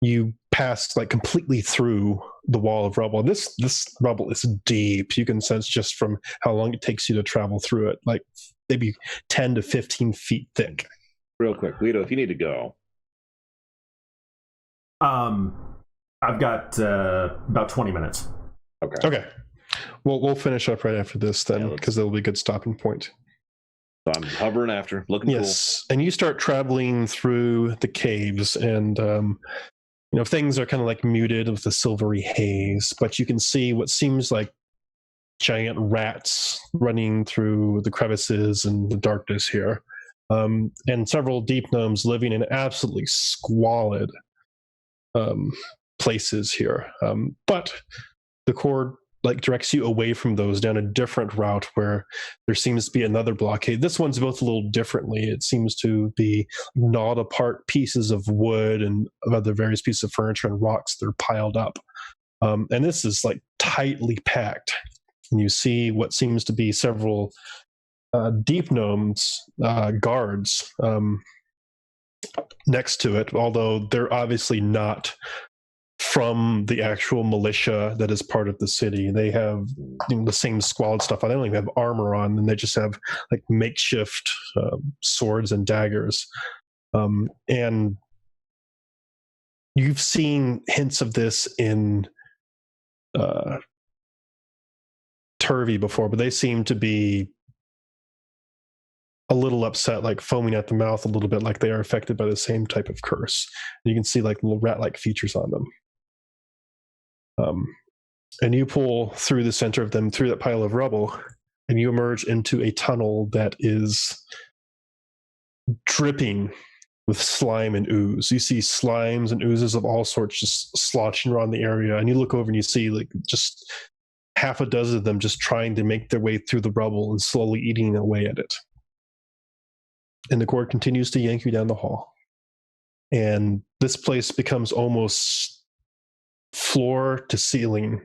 You pass like completely through the wall of rubble. This rubble is deep. You can sense just from how long it takes you to travel through it, like maybe 10 to 15 feet thick. Real quick, Guido, if you need to go. I've got about 20 minutes. Okay. Well, we'll finish up right after this then, because that'll be a good stopping point. So I'm hovering after, looking cool. Yes, and you start traveling through the caves, and things are kind of like muted with the silvery haze, but you can see what seems like giant rats running through the crevices and the darkness here, and several deep gnomes living in absolutely squalid places here. But the cord directs you away from those down a different route where there seems to be another blockade. This one's built a little differently. It seems to be gnawed apart pieces of wood and other various pieces of furniture and rocks that are piled up. And this is like tightly packed. And you see what seems to be several deep gnomes, guards, next to it, although they're obviously not from the actual militia that is part of the city. They have the same squalid stuff on. They don't even have armor on, and they just have like makeshift swords and daggers. And you've seen hints of this in Turvy before, but they seem to be a little upset, like foaming at the mouth a little bit, like they are affected by the same type of curse. And you can see like little rat-like features on them. And you pull through the center of them, through that pile of rubble, and you emerge into a tunnel that is dripping with slime and ooze. You see slimes and oozes of all sorts just sloshing around the area, and you look over and you see like just half a dozen of them just trying to make their way through the rubble and slowly eating away at it. And the cord continues to yank you down the hall. And this place becomes almost floor to ceiling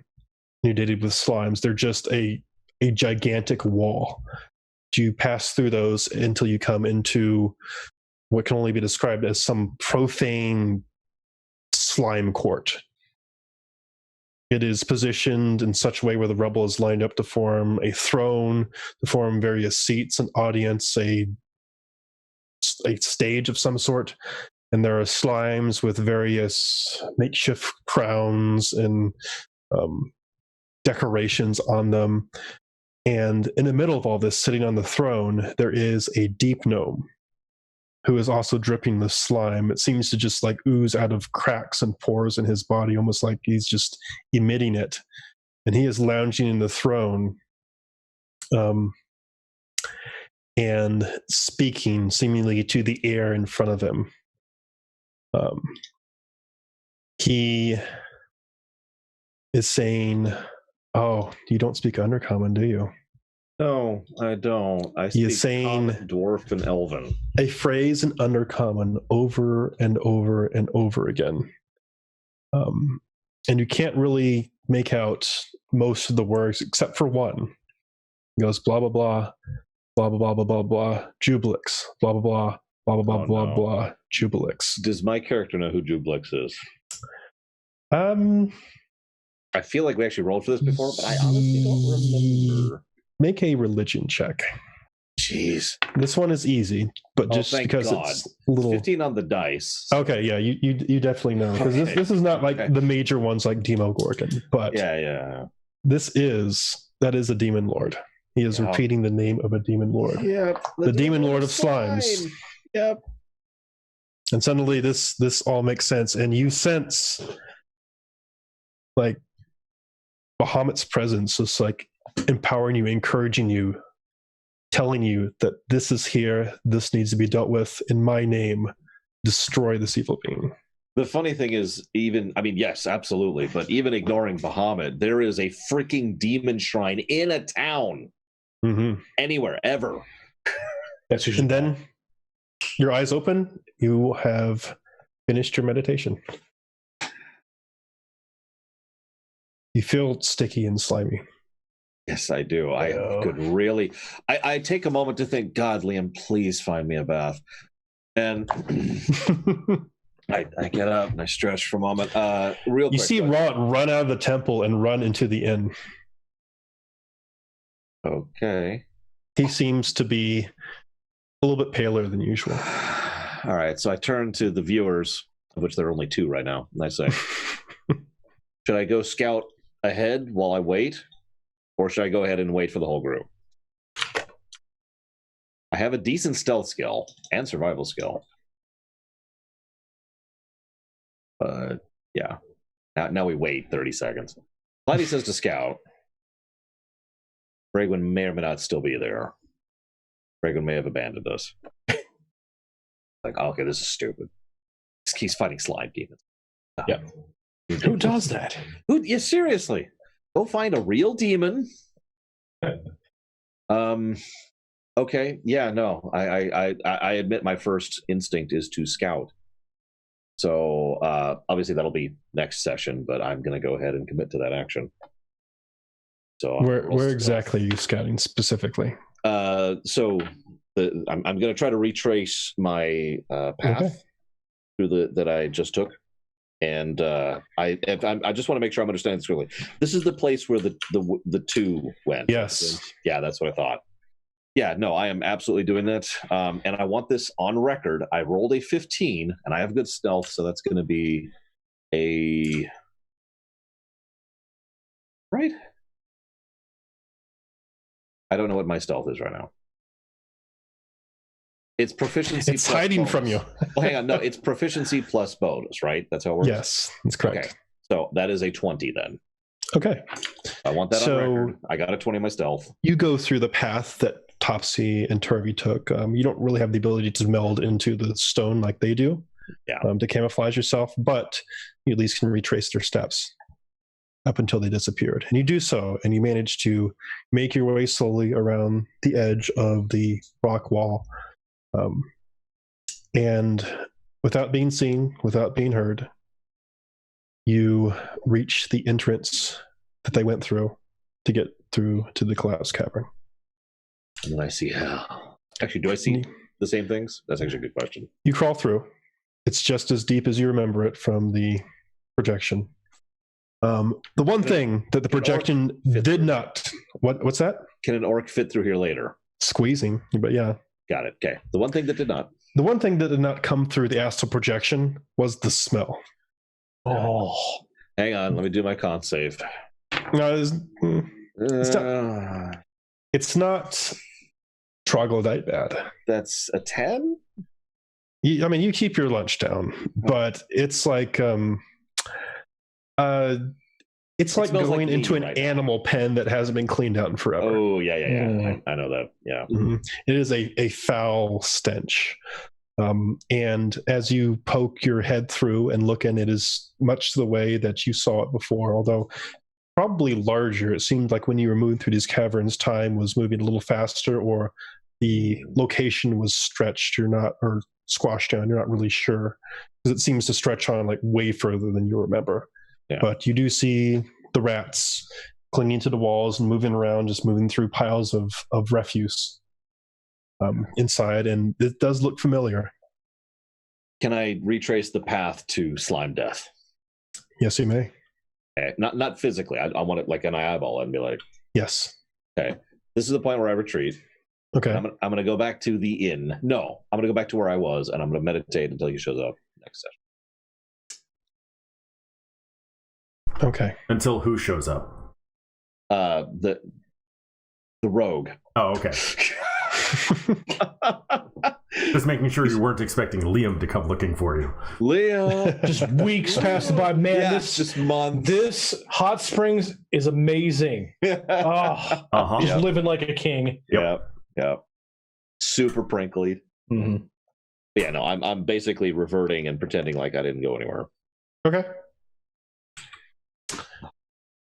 inundated with slimes. They're just a gigantic wall. You pass through those until you come into what can only be described as some profane slime court. It is positioned in such a way where the rubble is lined up to form a throne, to form various seats, an audience, a stage of some sort. And there are slimes with various makeshift crowns and decorations on them. And in the middle of all this, sitting on the throne, there is a deep gnome who is also dripping the slime. It seems to just like ooze out of cracks and pores in his body, almost like he's just emitting it. And he is lounging in the throne and speaking seemingly to the air in front of him. He is saying, "Oh, you don't speak Undercommon, do you?" No, I don't. I He speak is saying Common, Dwarf, and Elven. a phrase in Undercommon over and over and over again. And you can't really make out most of the words except for one. He goes, blah, blah, blah. blah blah blah blah blah blah, Jublix, blah blah blah blah blah Oh, blah no. blah, Jublix. Does my character know who Jublix is? Um, I feel like we actually rolled for this before, but I honestly don't remember. make a religion check. Jeez. This one is easy, but Oh, just thank because God. it's a little. 15 on the dice. Okay, yeah, you definitely know because Okay. this is not like Okay. the major ones like Demogorgon, but Yeah. that is a demon lord. He is Yeah. repeating the name of a demon lord, Yep. the demon lord of slimes. Yep. And suddenly this all makes sense, and you sense like Bahamut's presence is like empowering you, encouraging you, telling you that this is here, this needs to be dealt with in my name. Destroy this evil being. The funny thing is, yes, absolutely, but even ignoring Bahamut, there is a freaking demon shrine in a town, Mm-hmm. anywhere, ever. That's usually And then your eyes open, you have finished your meditation. You feel sticky and slimy. Yes, I do. I Yeah. could really. I take a moment to think, God, Liam, please find me a bath. And I get up and I stretch for a moment. Real quick. You see Rod run out of the temple and run into the inn. Okay. He seems to be a little bit paler than usual. All right. So I turn to the viewers, of which there are only 2 right now, and I say, should I go scout ahead while I wait? Or should I go ahead and wait for the whole group? I have a decent stealth skill and survival skill. Yeah. Now we wait 30 seconds. Clyde says to scout. Bragwin may or may not still be there. Bragwin may have abandoned us. Like, okay, this is stupid. He's fighting slime demons. Yeah. Who does that? Yeah, seriously. Go find a real demon. Okay. Yeah, no. I admit my first instinct is to scout. So obviously that'll be next session, but I'm going to go ahead and commit to that action. So Where exactly are you scouting specifically? So I'm going to try to retrace my path through that I just took. And I just want to make sure I'm understanding this clearly. This is the place where the 2 went. Yes. Yeah, that's what I thought. Yeah, no, I am absolutely doing that. And I want this on record. I rolled a 15, and I have good stealth, so that's going to be a... Right? I don't know what my stealth is right now. It's proficiency. It's hiding bonus. from you. Well, hang on. No, it's proficiency plus bonus, right? That's how it works? Yes, that's correct. Okay. So that is a 20 then. Okay. I want that So- on record. I got a 20 in my stealth. You go through the path that Topsy and Turvy took. You don't really have the ability to meld into the stone like they do. Yeah. To camouflage yourself, but you at least can retrace their steps up until they disappeared. And you do so, and you manage to make your way slowly around the edge of the rock wall. And without being seen, without being heard, you reach the entrance that they went through to get through to the collapsed cavern. And then I see hell. Actually, do I see the same things? That's actually a good question. You crawl through. It's just as deep as you remember it from the projection. The one thing that the projection did not... What's that? Can an orc fit through here later? Squeezing, but yeah. Got it. Okay. The one thing that did not. The one thing that did not come through the astral projection was the smell. Oh, Hang on. Let me do my con save. No, it's not troglodyte bad. That's a 10? You keep your lunch down, but it's like it's like smells going like into meat an right now. animal pen that hasn't been cleaned out in forever. Oh, yeah. Mm. I know that. Yeah. Mhm. It is a foul stench. And as you poke your head through and look in, it is much the way that you saw it before, although probably larger. It seemed like when you were moving through these caverns, time was moving a little faster, or the location was stretched. Or squashed down. You're not really sure, because it seems to stretch on like way further than you remember. Yeah. But you do see the rats clinging to the walls and moving around, just moving through piles of refuse. inside, and it does look familiar. Can I retrace the path to slime death? Yes, you may. Okay. Not physically. I want it like an eyeball and be like, Yes. okay, this is the point where I retreat. Okay. I'm going to go back to the inn. No, I'm going to go back to where I was, and I'm going to meditate until he shows up next session. Okay. Until who shows up? The rogue. Oh, okay. Just making sure you weren't expecting Liam to come looking for you. Leo. Just weeks passed by. Man, Yeah, this just months. this hot springs is amazing. Oh, just living like a king. Yep. Super prinkly. Mm-hmm. Yeah, no, I'm basically reverting and pretending like I didn't go anywhere. Okay.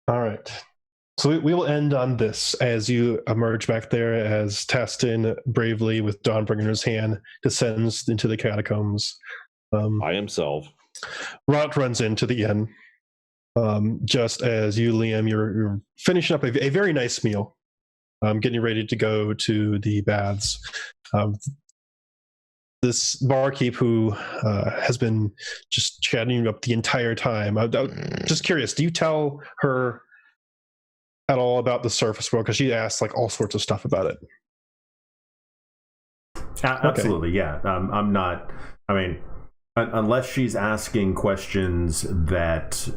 All right. So we will end on this as you emerge back there as Tastin bravely, with Dawnbringer in his hand, descends into the catacombs. I himself. Rot runs into the inn. Just as you, Liam, you're finishing up a very nice meal, getting ready to go to the baths. This barkeep who has been just chatting you up the entire time. I'm just curious, do you tell her at all about the surface world? Because she asks like all sorts of stuff about it. Absolutely, yeah. I'm not. I mean, unless she's asking questions that.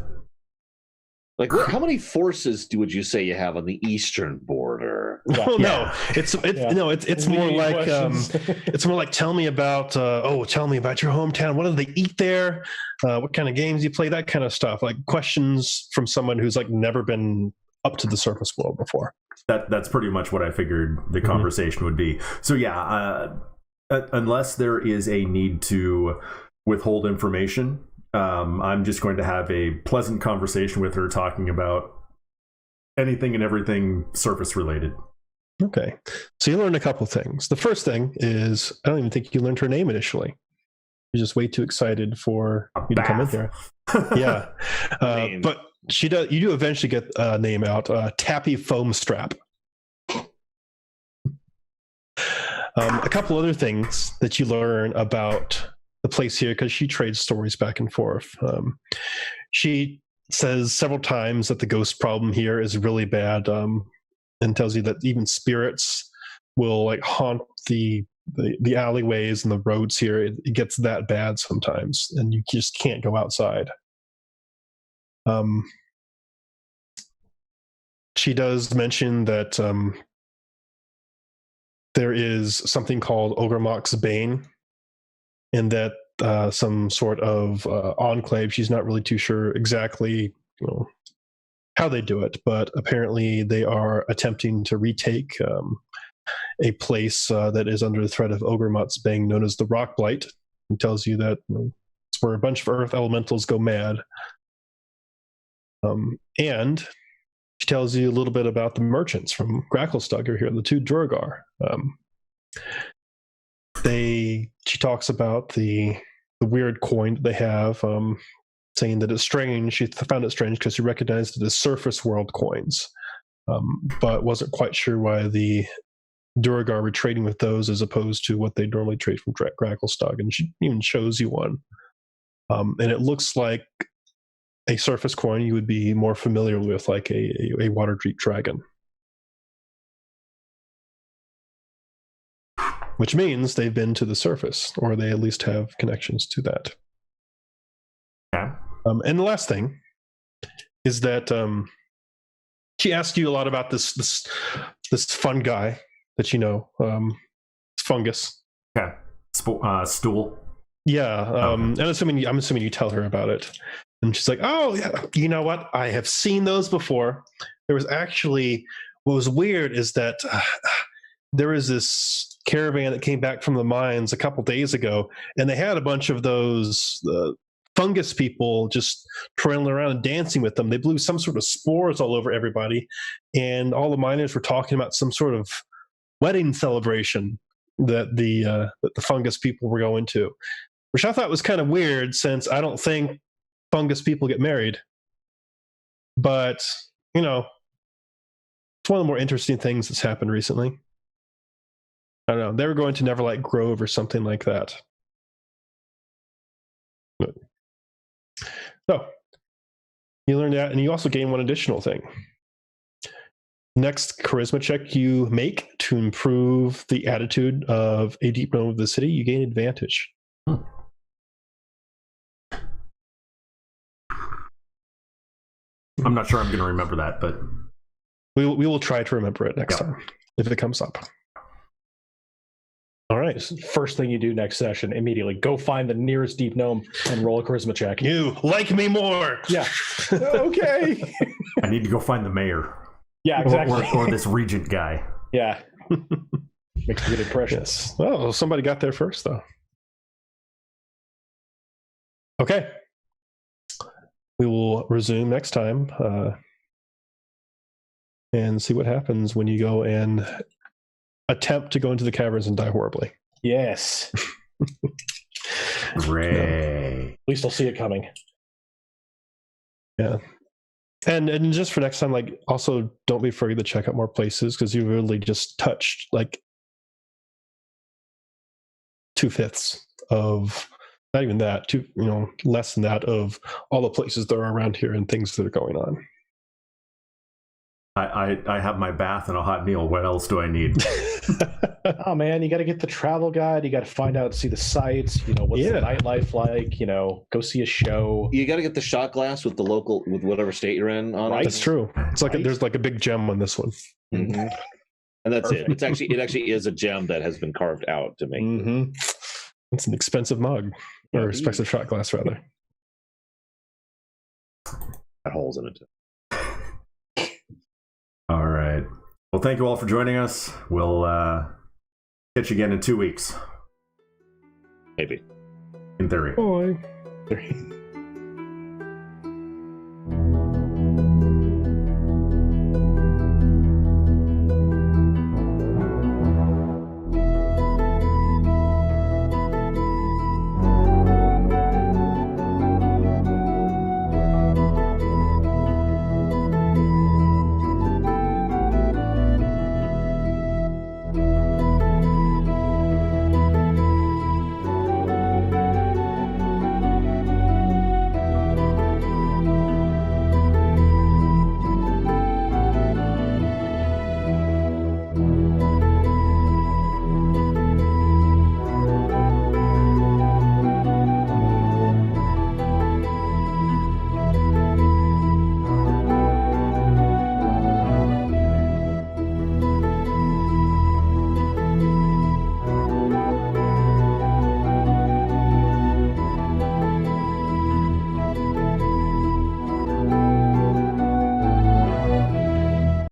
Like, how many forces would you say you have on the eastern border? Well, no, it's more like Questions. it's more like tell me about your hometown. What do they eat there? What kind of games you play? That kind of stuff. Like questions from someone who's like never been up to the surface world before. That's pretty much what I figured the conversation would be. So yeah, unless there is a need to withhold information, I'm just going to have a pleasant conversation with her, talking about anything and everything surface related. Okay, so you learned a couple things. The first thing is I don't even think you learned her name initially. You're just way too excited for you to come in here. Yeah, but she does. You do eventually get a name out. Tappy Foam Strap. A couple other things that you learn about the place here, because she trades stories back and forth. She says several times that the ghost problem here is really bad, and tells you that even spirits will like haunt the alleyways and the roads here. It gets that bad sometimes, and you just can't go outside. She does mention that there is something called Ogremok's Bane, and that some sort of enclave. She's not really too sure exactly, how they do it, but apparently they are attempting to retake a place that is under the threat of Ogremok's Bane, known as the Rock Blight. It tells you that it's where a bunch of earth elementals go mad. And she tells you a little bit about the merchants from Gracklestugger here, the two Durgar. She talks about the weird coin that they have, saying that it's strange. She found it strange because she recognized it as surface world coins, but wasn't quite sure why the Durgar were trading with those as opposed to what they normally trade from Gracklestugger. And she even shows you one. And it looks like a surface coin you would be more familiar with, like a Waterdeep dragon. Which means they've been to the surface, or they at least have connections to that. Yeah. And the last thing is that she asked you a lot about this fun guy that you know, fungus. Okay. Stool. Yeah. And I'm assuming you tell her about it, and she's like, "Oh, yeah, you know what? I have seen those before." There was actually, what was weird is that there was this caravan that came back from the mines a couple days ago, and they had a bunch of those fungus people just trailing around and dancing with them. They blew some sort of spores all over everybody, and all the miners were talking about some sort of wedding celebration that the fungus people were going to, which I thought was kind of weird, since I don't think fungus people get married. But it's one of the more interesting things that's happened recently. I don't know. They were going to Neverlight Grove or something like that. But, so you learned that, and you also gain one additional thing. Next charisma check you make to improve the attitude of a deep gnome of the city, you gain advantage. I'm not sure I'm going to remember that, but We will try to remember it next time if it comes up. All right. First thing you do next session, immediately go find the nearest deep gnome and roll a charisma check. You like me more. Yeah. Okay. I need to go find the mayor. Yeah, exactly. Or this regent guy. Yeah. Makes a good impression. Yes. Well, somebody got there first, though. Okay. We will resume next time and see what happens when you go and attempt to go into the caverns and die horribly. Yes. Ray. At least I'll see it coming. Yeah. And just for next time, like, also don't be afraid to check out more places, because you really just touched like 2/5 of, not even that, less than that of all the places that are around here and things that are going on. I have my bath and a hot meal. What else do I need? Oh man, you got to get the travel guide. You got to find out, see the sites. What's the nightlife like? Go see a show. You got to get the shot glass with the local, with whatever state you're in. On That's true. It's like there's like a big gem on this one. Mm-hmm. And that's it. It actually is a gem that has been carved out to me. Mm-hmm. It's an expensive mug, or expensive shot glass rather. Got holes in it too. All right. Well, thank you all for joining us. We'll catch you again in 2 weeks. Maybe. In theory. Bye.